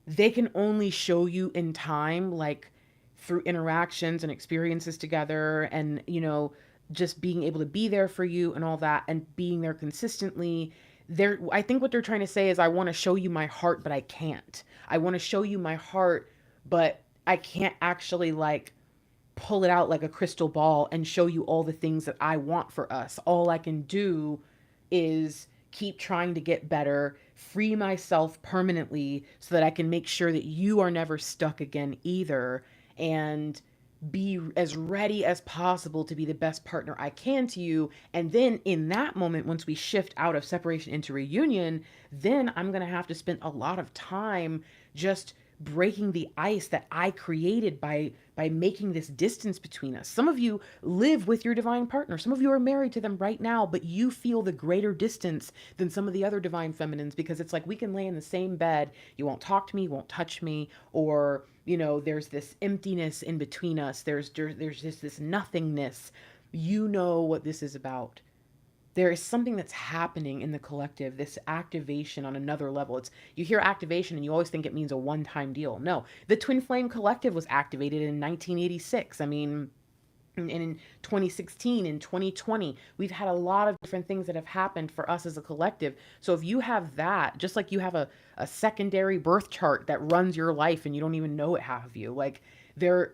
they can only show you in time, like through interactions and experiences together and, just being able to be there for you and all that and being there consistently. I think what they're trying to say is, I want to show you my heart, but I can't. I want to show you my heart, but I can't actually like pull it out like a crystal ball and show you all the things that I want for us. All I can do is keep trying to get better, free myself permanently so that I can make sure that you are never stuck again either, and be as ready as possible to be the best partner I can to you. And then in that moment, once we shift out of separation into reunion, then I'm going to have to spend a lot of time just breaking the ice that I created by making this distance between us. Some of you live with your divine partner. Some of you are married to them right now, but you feel the greater distance than some of the other divine feminines because it's like we can lay in the same bed. You won't talk to me, won't touch me, or there's this emptiness in between us. There's just this nothingness. You know what this is about. There is something that's happening in the collective, this activation on another level. You hear activation and you always think it means a one-time deal. No, the Twin Flame Collective was activated in 1986. I mean, in 2016, in 2020, we've had a lot of different things that have happened for us as a collective. So if you have that, just like you have a secondary birth chart that runs your life and you don't even know it, have you? Like,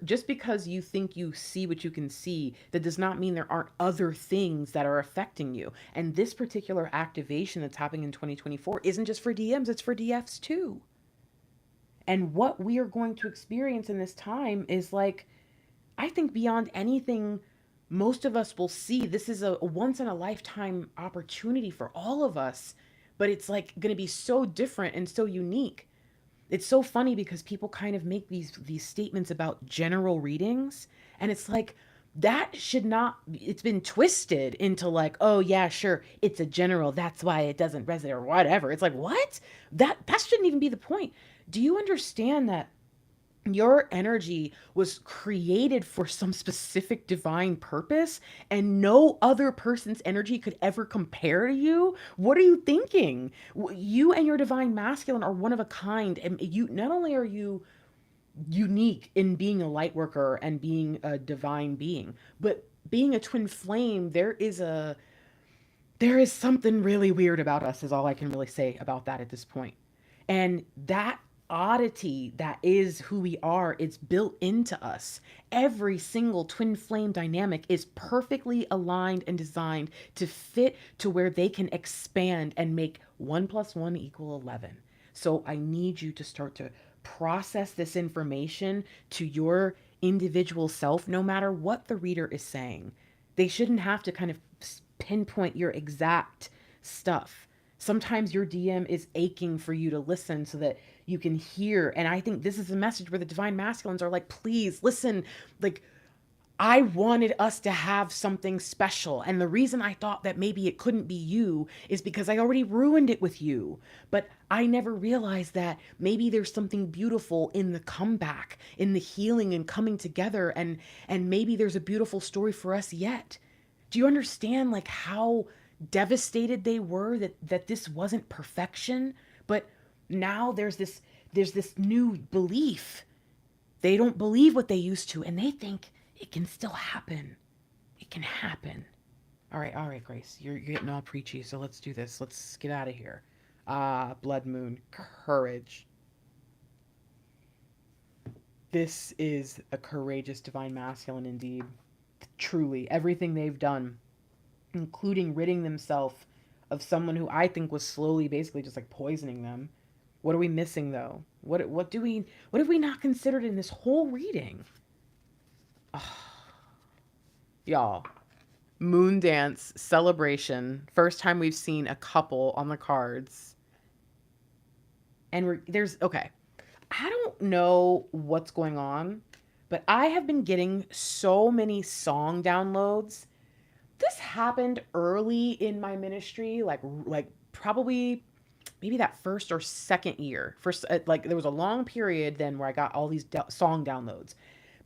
just because you think you see what you can see, that does not mean there aren't other things that are affecting you. And this particular activation that's happening in 2024 isn't just for DMs, it's for DFs too. And what we are going to experience in this time is like, I think beyond anything most of us will see, this is a once in a lifetime opportunity for all of us, but it's like going to be so different and so unique. It's so funny because people kind of make these statements about general readings, and it's like, That should not, it's been twisted into like, oh yeah, sure, it's a general, that's why it doesn't resonate or whatever. It's like, what? That shouldn't even be the point. Do you understand that your energy was created for some specific divine purpose and no other person's energy could ever compare to you? What are you thinking? You and your divine masculine are one of a kind, and you, not only are you unique in being a light worker and being a divine being, but being a twin flame, there is something really weird about us, is all I can really say about that at this point. And that oddity that is who we are, it's built into us. Every single twin flame dynamic is perfectly aligned and designed to fit to where they can expand and make 1 plus 1 equal 11. So I need you to start to process this information to your individual self, no matter what the reader is saying. They shouldn't have to kind of pinpoint your exact stuff. Sometimes your DM is aching for you to listen so that you can hear. And I think this is a message where the divine masculines are like, please listen. Like, I wanted us to have something special. And the reason I thought that maybe it couldn't be you is because I already ruined it with you. But I never realized that maybe there's something beautiful in the comeback, in the healing and coming together. And maybe there's a beautiful story for us yet. Do you understand like how devastated they were that this wasn't perfection? But now there's this new belief. They don't believe what they used to, and they think it can still happen. It can happen. All right, Grace. You're getting all preachy, so let's do this. Let's get out of here. Blood moon, courage. This is a courageous divine masculine indeed. Truly, everything they've done, including ridding themselves of someone who I think was slowly basically just like poisoning them. What are we missing though? What have we not considered in this whole reading? Oh, y'all, moon dance celebration. First time we've seen a couple on the cards. And okay. I don't know what's going on, but I have been getting so many song downloads. This happened early in my ministry, like probably maybe that first or second year. First, like there was a long period then where I got all these song downloads.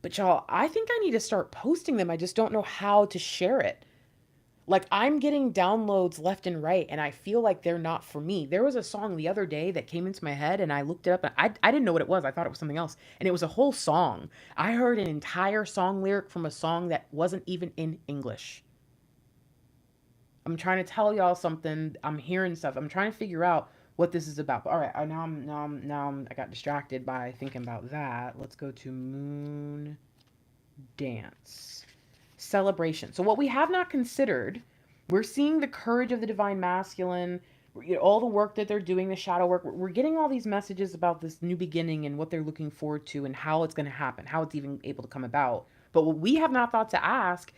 But y'all, I think I need to start posting them. I just don't know how to share it. Like I'm getting downloads left and right, and I feel like they're not for me. There was a song the other day that came into my head, and I looked it up, and I didn't know what it was. I thought it was something else, and it was a whole song. I heard an entire song lyric from a song that wasn't even in English. I'm trying to tell y'all something. I'm hearing stuff. I'm trying to figure out what this is about. But all right, I got distracted by thinking about that. Let's go to moon dance. Celebration. So what we have not considered, we're seeing the courage of the divine masculine, all the work that they're doing, the shadow work. We're getting all these messages about this new beginning and what they're looking forward to and how it's going to happen, how it's even able to come about. But what we have not thought to ask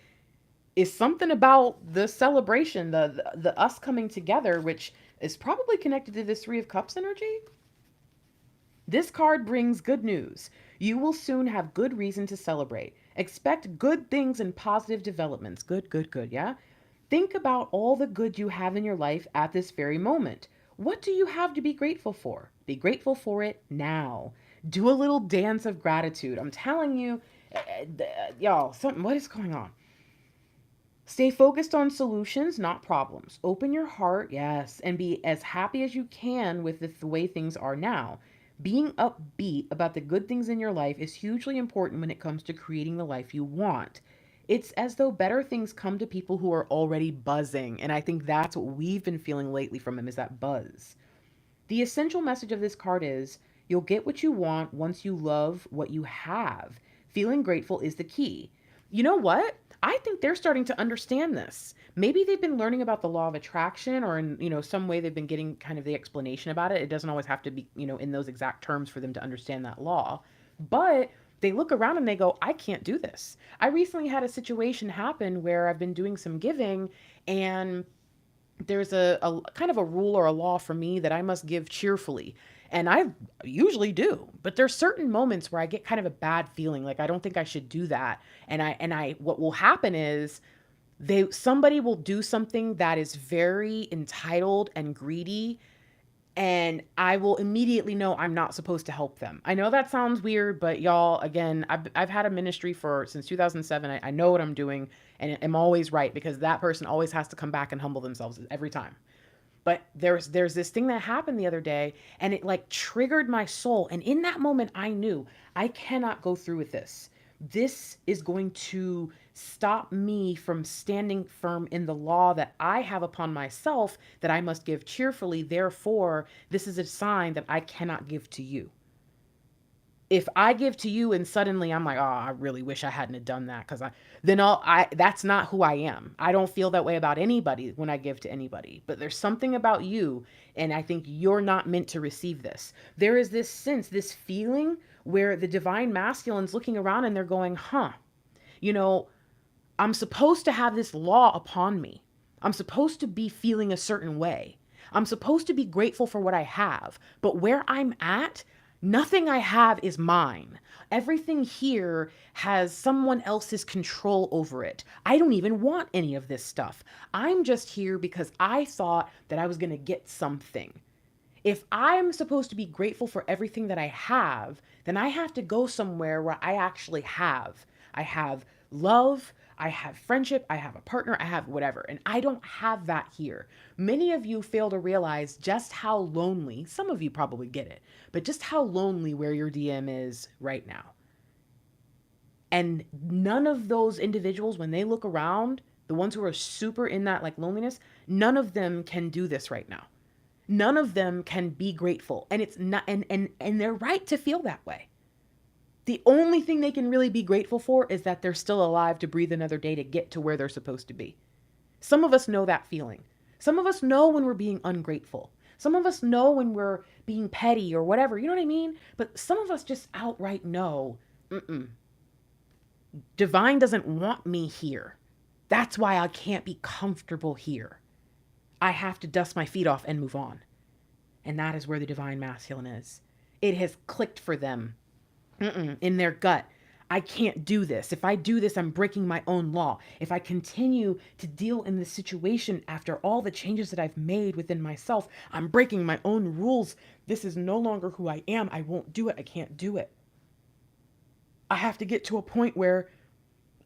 is something about the celebration, the us coming together, which is probably connected to this 3 of Cups energy. This card brings good news. You will soon have good reason to celebrate. Expect good things and positive developments. Good, yeah? Think about all the good you have in your life at this very moment. What do you have to be grateful for? Be grateful for it now. Do a little dance of gratitude. I'm telling you, y'all, what is going on? Stay focused on solutions, not problems. Open your heart, yes, and be as happy as you can with the way things are now. Being upbeat about the good things in your life is hugely important when it comes to creating the life you want. It's as though better things come to people who are already buzzing, and I think that's what we've been feeling lately from him, is that buzz. The essential message of this card is, you'll get what you want once you love what you have. Feeling grateful is the key. You know what? I think they're starting to understand this. Maybe they've been learning about the law of attraction, or in, some way they've been getting kind of the explanation about it. It doesn't always have to be, in those exact terms for them to understand that law. But they look around and they go, I can't do this. I recently had a situation happen where I've been doing some giving, and there's a kind of a rule or a law for me that I must give cheerfully. And I usually do. But there's certain moments where I get kind of a bad feeling, like I don't think I should do that. And I what will happen is somebody will do something that is very entitled and greedy, and I will immediately know I'm not supposed to help them. I know that sounds weird, but y'all, again, I've had a ministry since 2007. I know what I'm doing, and I'm always right, because that person always has to come back and humble themselves every time. But there's this thing that happened the other day, and it like triggered my soul. And in that moment, I knew I cannot go through with this. This is going to stop me from standing firm in the law that I have upon myself, that I must give cheerfully. Therefore, this is a sign that I cannot give to you. If I give to you and suddenly I'm like, oh, I really wish I hadn't have done that, because that's not who I am. I don't feel that way about anybody when I give to anybody. But there's something about you, and I think you're not meant to receive this. There is this sense, this feeling where the divine masculine's looking around and they're going, you know, I'm supposed to have this law upon me. I'm supposed to be feeling a certain way. I'm supposed to be grateful for what I have. But where I'm at, nothing I have is mine. Everything here has someone else's control over it. I don't even want any of this stuff. I'm just here because I thought that I was going to get something. If I'm supposed to be grateful for everything that I have, then I have to go somewhere where I actually have. I have love, I have friendship, I have a partner, I have whatever. And I don't have that here. Many of you fail to realize just how lonely, some of you probably get it, but just how lonely where your DM is right now. And none of those individuals, when they look around, the ones who are super in that like loneliness, none of them can do this right now. None of them can be grateful. And it's not, and they're right to feel that way. The only thing they can really be grateful for is that they're still alive to breathe another day to get to where they're supposed to be. Some of us know that feeling. Some of us know when we're being ungrateful. Some of us know when we're being petty or whatever, you know what I mean? But some of us just outright know, divine doesn't want me here. That's why I can't be comfortable here. I have to dust my feet off and move on. And that is where the divine masculine is. It has clicked for them. In their gut, I can't do this. If I do this, I'm breaking my own law. If I continue to deal in this situation after all the changes that I've made within myself, I'm breaking my own rules. This is no longer who I am. I won't do it. I can't do it. I have to get to a point where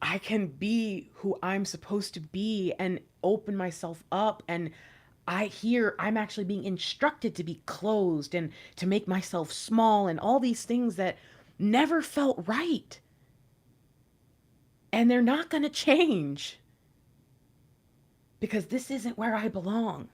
I can be who I'm supposed to be and open myself up. And I'm actually being instructed to be closed and to make myself small and all these things that never felt right. And they're not going to change because this isn't where I belong.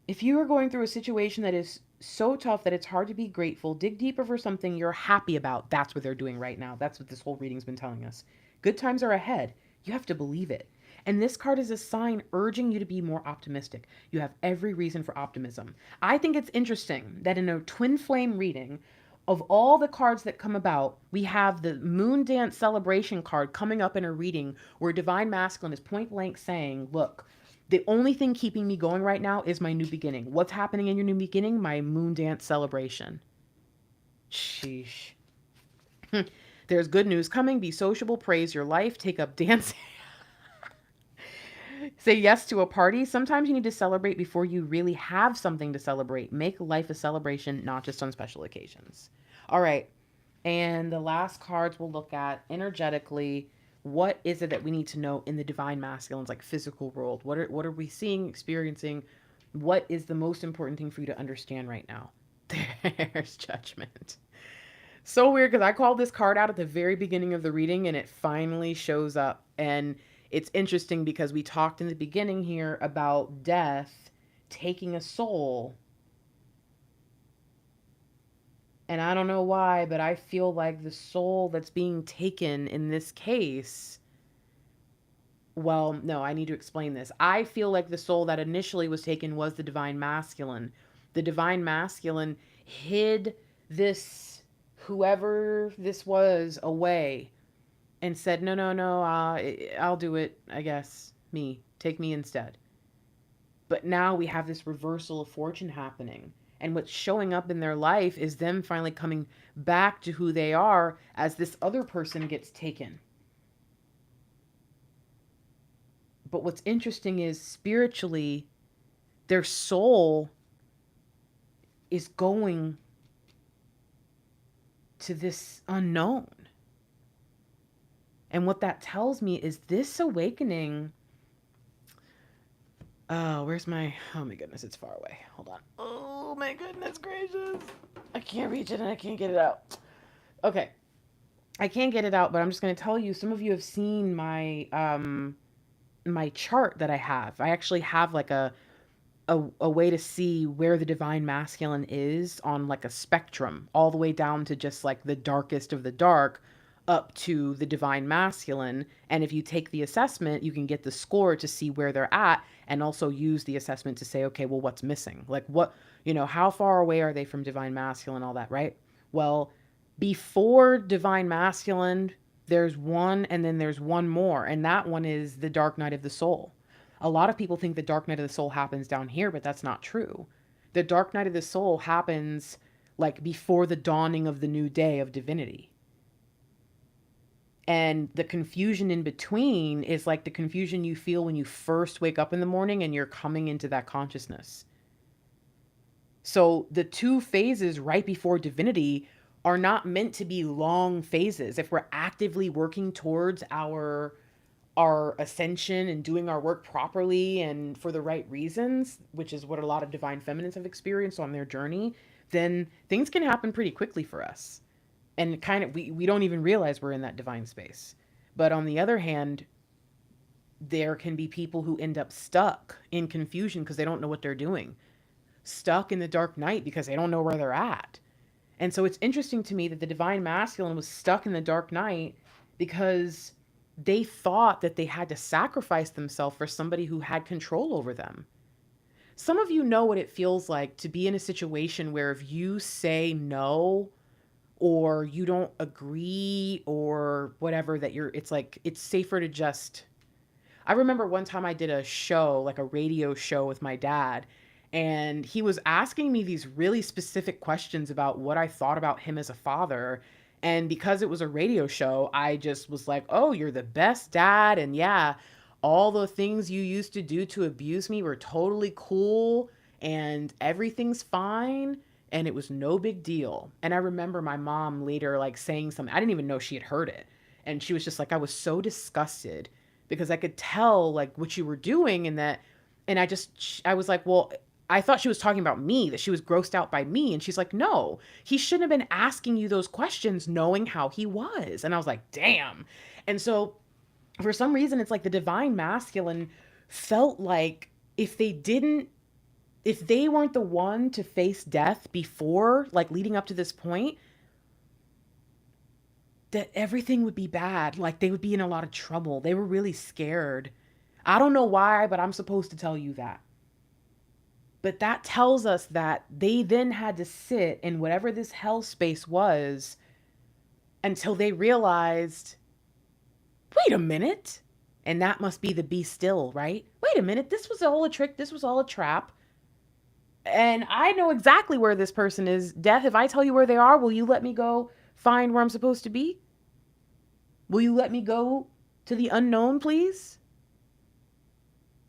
If you are going through a situation that is so tough that it's hard to be grateful, dig deeper for something you're happy about. That's what they're doing right now. That's what this whole reading's been telling us. Good times are ahead. You have to believe it. And this card is a sign urging you to be more optimistic. You have every reason for optimism. I think it's interesting that in a twin flame reading, of all the cards that come about, we have the Moon Dance Celebration card coming up in a reading where Divine Masculine is point blank saying, look, the only thing keeping me going right now is my new beginning. What's happening in your new beginning? My Moon Dance Celebration. Sheesh. There's good news coming. Be sociable. Praise your life. Take up dancing. Say yes to a party. Sometimes you need to celebrate before you really have something to celebrate. Make life a celebration, not just on special occasions. All right. And the last cards we'll look at energetically. What is it that we need to know in the divine masculine's like physical world? What are we seeing, experiencing? What is the most important thing for you to understand right now? There's judgment. So weird because I called this card out at the very beginning of the reading and it finally shows up. And it's interesting because we talked in the beginning here about death taking a soul. And I don't know why, but I feel like the soul that's being taken in this case, well, no, I need to explain this. I feel like the soul that initially was taken was the divine masculine. The divine masculine hid this, whoever this was, away and said, no, I'll do it, I guess. Take me instead. But now we have this reversal of fortune happening. And what's showing up in their life is them finally coming back to who they are as this other person gets taken. But what's interesting is spiritually, their soul is going to this unknown. And what that tells me is this awakening. Oh, oh my goodness, it's far away. Hold on. Oh my goodness gracious. I can't reach it and I can't get it out. Okay. I can't get it out, but I'm just going to tell you, some of you have seen my chart that I have. I actually have like a way to see where the divine masculine is on like a spectrum, all the way down to just like the darkest of the dark up to the divine masculine. And if you take the assessment, you can get the score to see where they're at and also use the assessment to say, okay, well, what's missing? Like what, how far away are they from divine masculine, all that, right? Well, before divine masculine, there's one and then there's one more. And that one is the dark night of the soul. A lot of people think the dark night of the soul happens down here, but that's not true. The dark night of the soul happens like before the dawning of the new day of divinity. And the confusion in between is like the confusion you feel when you first wake up in the morning and you're coming into that consciousness. So the two phases right before divinity are not meant to be long phases. If we're actively working towards our ascension and doing our work properly and for the right reasons, which is what a lot of divine feminines have experienced on their journey, then things can happen pretty quickly for us. And kind of, we don't even realize we're in that divine space. But on the other hand, there can be people who end up stuck in confusion because they don't know what they're doing. Stuck in the dark night because they don't know where they're at. And so it's interesting to me that the divine masculine was stuck in the dark night because they thought that they had to sacrifice themselves for somebody who had control over them. Some of you know what it feels like to be in a situation where if you say no or you don't agree or whatever, that it's like, it's safer to just... I remember one time I did a show, like a radio show with my dad, and he was asking me these really specific questions about what I thought about him as a father. And because it was a radio show, I just was like, oh, you're the best dad. And yeah, all the things you used to do to abuse me were totally cool and everything's fine. And it was no big deal. And I remember my mom later like saying something. I didn't even know she had heard it. And she was just like, I was so disgusted because I could tell like what you were doing and that. And I was like, well, I thought she was talking about me, that she was grossed out by me. And she's like, no, he shouldn't have been asking you those questions knowing how he was. And I was like, damn. And so for some reason, it's like the divine masculine felt like if they weren't the one to face death before, like leading up to this point, that everything would be bad. Like they would be in a lot of trouble. They were really scared. I don't know why, but I'm supposed to tell you that. But that tells us that they then had to sit in whatever this hell space was until they realized, wait a minute. And that must be the be still, right? Wait a minute. This was all a trick. This was all a trap. And I know exactly where this person is. Death, if I tell you where they are, will you let me go find where I'm supposed to be? Will you let me go to the unknown, please?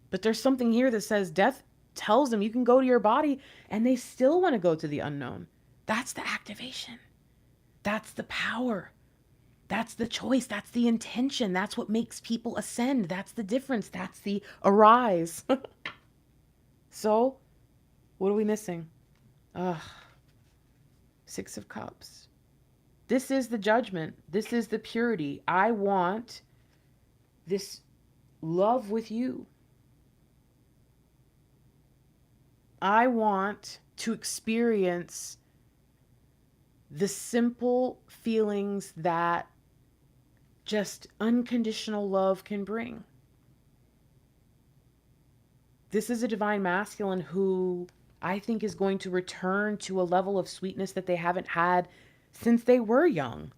But there's something here that says death tells them you can go to your body, and they still want to go to the unknown. That's the activation. That's the power. That's the choice. That's the intention. That's what makes people ascend. That's the difference. That's the arise. So, what are we missing? Six of Cups. This is the judgment. This is the purity. I want this love with you. I want to experience the simple feelings that just unconditional love can bring. This is a divine masculine who I think is going to return to a level of sweetness that they haven't had since they were young.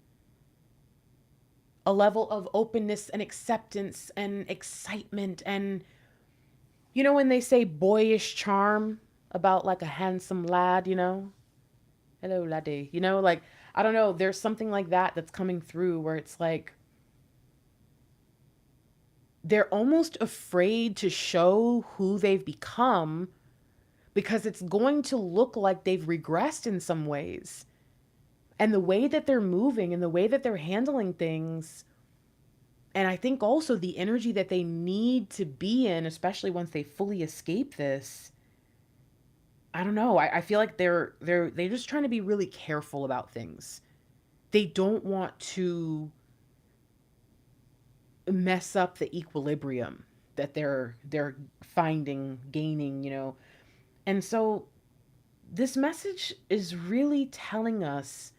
A level of openness and acceptance and excitement and You know when they say boyish charm about like a handsome lad, you know? Hello, laddie. You know, like, I don't know, there's something like that that's coming through where it's like they're almost afraid to show who they've become because it's going to look like they've regressed in some ways. And the way that they're moving and the way that they're handling things, and I think also the energy that they need to be in, especially once they fully escape this, I don't know. I feel like they're just trying to be really careful about things. They don't want to mess up the equilibrium that they're finding, gaining, you know. And so this message is really telling us,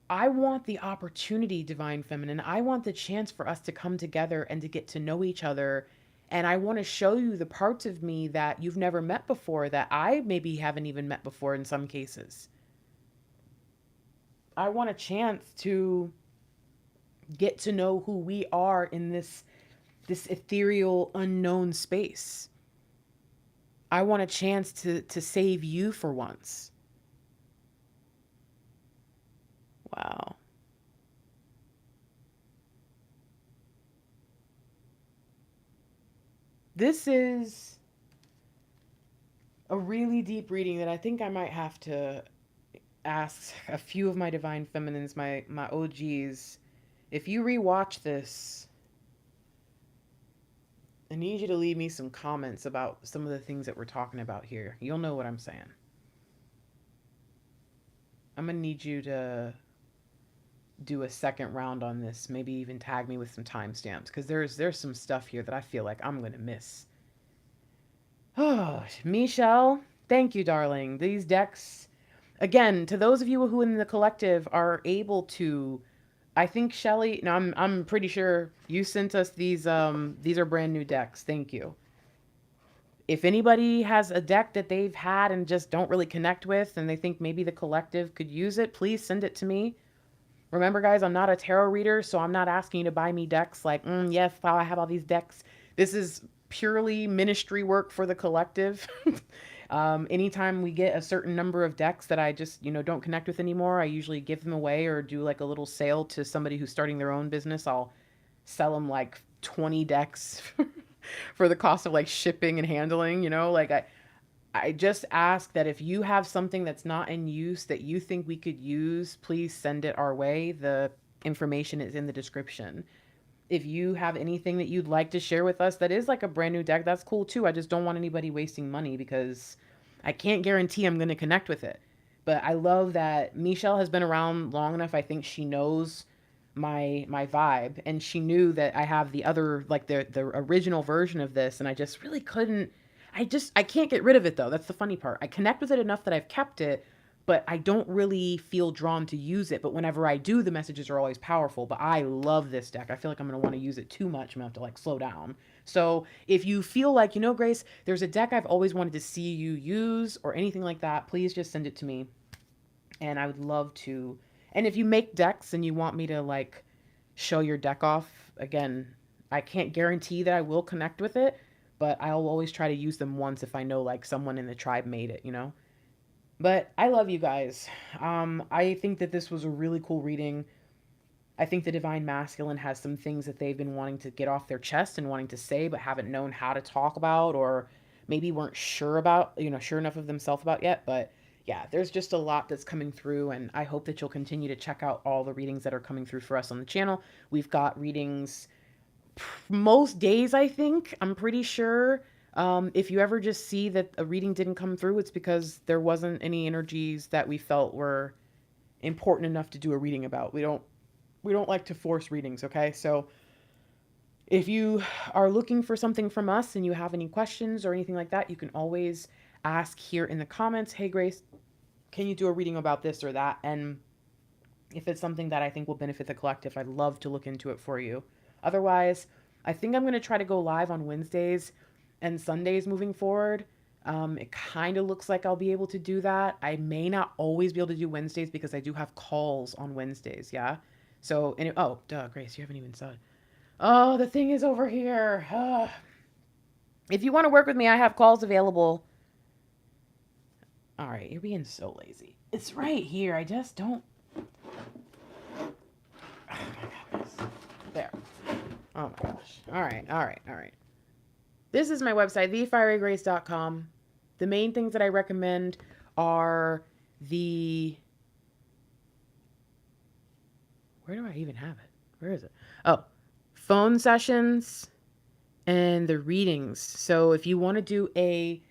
I want the opportunity, Divine Feminine. I want the chance for us to come together and to get to know each other. And I want to show you the parts of me that you've never met before, that I maybe haven't even met before in some cases. I want a chance to get to know who we are in this ethereal unknown space. I want a chance to save you for once. Wow. This is a really deep reading that I think I might have to ask a few of my divine feminines, my OGs, if you rewatch this, I need you to leave me some comments about some of the things that we're talking about here. You'll know what I'm saying. I'm gonna need you to do a second round on this, maybe even tag me with some timestamps, because there's some stuff here that I feel like I'm gonna miss. Oh, Michelle, thank you, darling. These decks, again, to those of you who in the collective are able to, I think Shelly, no, I'm pretty sure you sent us these are brand new decks. Thank you. If anybody has a deck that they've had and just don't really connect with and they think maybe the collective could use it, please send it to me. Remember, guys, I'm not a tarot reader, so I'm not asking you to buy me decks like, yes, I have all these decks. This is purely ministry work for the collective. Anytime we get a certain number of decks that I just, don't connect with anymore, I usually give them away or do like a little sale to somebody who's starting their own business. I'll sell them like 20 decks for the cost of like shipping and handling, like I just ask that if you have something that's not in use that you think we could use, please send it our way. The information is in the description. If you have anything that you'd like to share with us that is like a brand new deck, that's cool too. I just don't want anybody wasting money because I can't guarantee I'm going to connect with it. But I love that Michelle has been around long enough. I think she knows my vibe, and she knew that I have the other, like the original version of this, and I just really couldn't. I can't get rid of it though. That's the funny part. I connect with it enough that I've kept it, but I don't really feel drawn to use it. But whenever I do, the messages are always powerful. But I love this deck. I feel like I'm going to want to use it too much. I'm going to have to like slow down. So if you feel like, Grace, there's a deck I've always wanted to see you use or anything like that, please just send it to me. And I would love to. And if you make decks and you want me to like show your deck off, again, I can't guarantee that I will connect with it, but I'll always try to use them once if I know like someone in the tribe made it, But I love you guys. I think that this was a really cool reading. I think the Divine Masculine has some things that they've been wanting to get off their chest and wanting to say, but haven't known how to talk about, or maybe weren't sure about, sure enough of themselves about yet. But yeah, there's just a lot that's coming through, and I hope that you'll continue to check out all the readings that are coming through for us on the channel. We've got readings most days, I think. I'm pretty sure. If you ever just see that a reading didn't come through, it's because there wasn't any energies that we felt were important enough to do a reading about. We don't like to force readings, okay? So if you are looking for something from us and you have any questions or anything like that, you can always ask here in the comments, hey Grace, can you do a reading about this or that? And if it's something that I think will benefit the collective, I'd love to look into it for you. Otherwise, I think I'm going to try to go live on Wednesdays and Sundays moving forward. It kind of looks like I'll be able to do that. I may not always be able to do Wednesdays because I do have calls on Wednesdays, yeah? So, Grace, you haven't even said. Oh, the thing is over here. If you want to work with me, I have calls available. All right, you're being so lazy. It's right here. I just don't. Oh my goodness. There. Oh my gosh. All right, all right, all right. This is my website, thefierygrace.com. The main things that I recommend are the... Where do I even have it? Where is it? Oh, phone sessions and the readings. So if you want to do a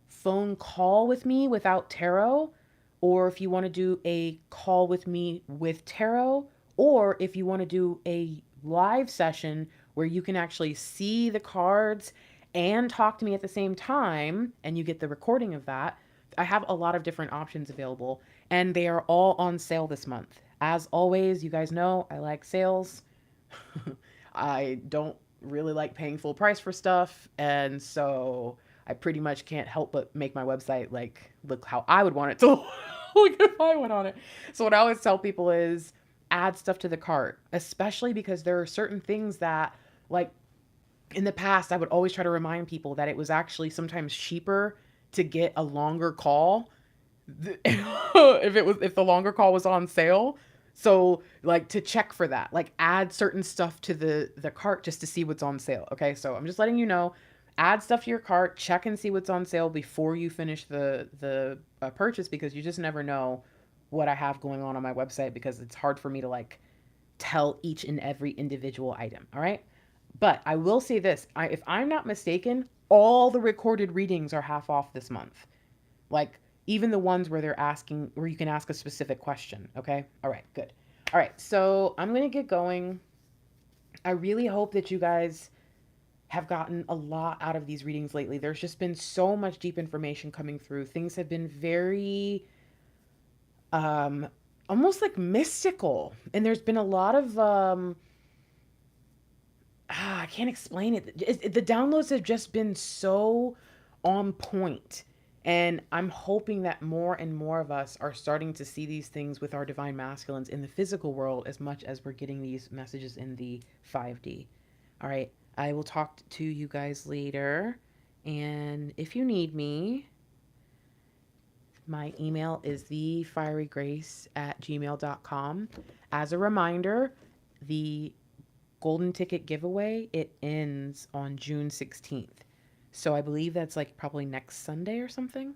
phone call with me without tarot, or if you want to do a call with me with tarot, or if you want to do a live session where you can actually see the cards and talk to me at the same time, and you get the recording of that, I have a lot of different options available, and they are all on sale this month. As always, you guys know I like sales. I don't really like paying full price for stuff, and so I pretty much can't help but make my website like look how I would want it to look if I went on it. So what I always tell people is add stuff to the cart, especially because there are certain things that, like, in the past I would always try to remind people that it was actually sometimes cheaper to get a longer call if the longer call was on sale. So like to check for that, like add certain stuff to the cart just to see what's on sale. Okay, so I'm just letting you know, add stuff to your cart, check and see what's on sale before you finish the purchase, because you just never know what I have going on my website, because it's hard for me to like tell each and every individual item. All right, but I will say this, if I'm not mistaken, all the recorded readings are half off this month. Like even the ones where they're asking, where you can ask a specific question. Okay. All right. Good. All right. So I'm going to get going. I really hope that you guys have gotten a lot out of these readings lately. There's just been so much deep information coming through. Things have been very, um, almost like mystical. And there's been a lot of, I can't explain it. The downloads have just been so on point. And I'm hoping that more and more of us are starting to see these things with our divine masculines in the physical world as much as we're getting these messages in the 5D. All right. I will talk to you guys later. And if you need me, my email is thefierygrace@gmail.com. As a reminder, the golden ticket giveaway, it ends on June 16th. So I believe that's like probably next Sunday or something.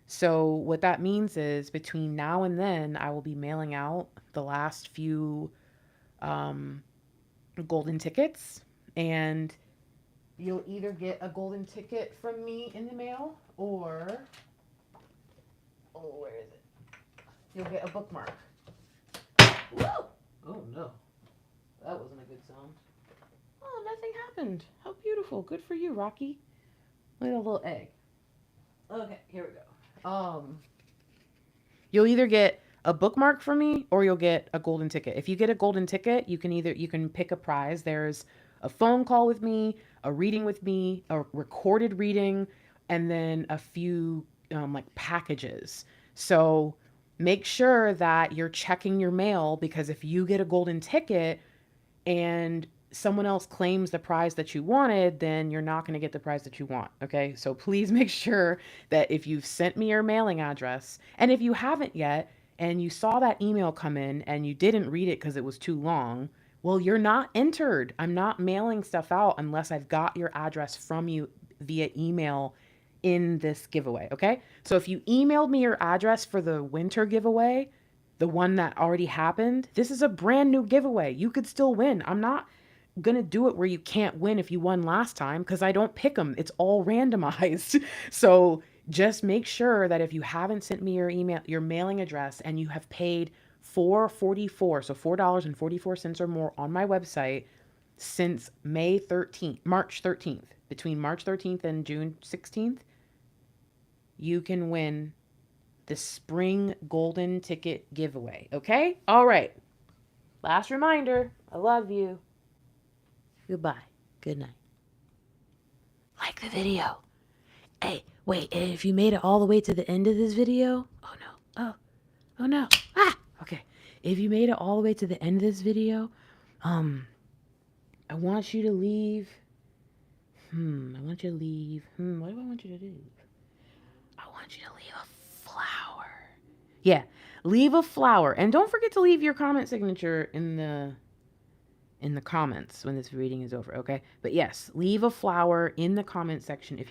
So what that means is between now and then, I will be mailing out the last few golden tickets, and you'll either get a golden ticket from me in the mail, or, oh, where is it? You'll get a bookmark. Woo! Oh no, that wasn't a good sound. Oh, nothing happened. How beautiful. Good for you, Rocky. Look at a little egg. Okay, here we go. You'll either get a bookmark from me or you'll get a golden ticket. If you get a golden ticket, you can pick a prize. There's a phone call with me, a reading with me, a recorded reading, and then a few like packages. So make sure that you're checking your mail, because if you get a golden ticket and someone else claims the prize that you wanted, then you're not going to get the prize that you want. Okay. So please make sure that if you've sent me your mailing address, and if you haven't yet, and you saw that email come in and you didn't read it because it was too long, well, you're not entered. I'm not mailing stuff out unless I've got your address from you via email in this giveaway. Okay. So if you emailed me your address for the winter giveaway, the one that already happened, this is a brand new giveaway. You could still win. I'm not gonna do it where you can't win if you won last time, because I don't pick them. It's all randomized. So just make sure that if you haven't sent me your email, your mailing address, and you have paid $4.44, so $4.44 or more on my website since March 13th, between March 13th and June 16th, you can win the spring golden ticket giveaway. Okay? All right. Last reminder, I love you. Goodbye. Good night. Like the video. Hey, wait, and if you made it all the way to the end of this video, oh no, oh no, okay. If you made it all the way to the end of this video, I want you to leave I want you to leave. What do I want you to do? I want you to leave a flower. Yeah, leave a flower. And don't forget to leave your comment signature in the comments when this reading is over, okay? But yes, leave a flower in the comment section if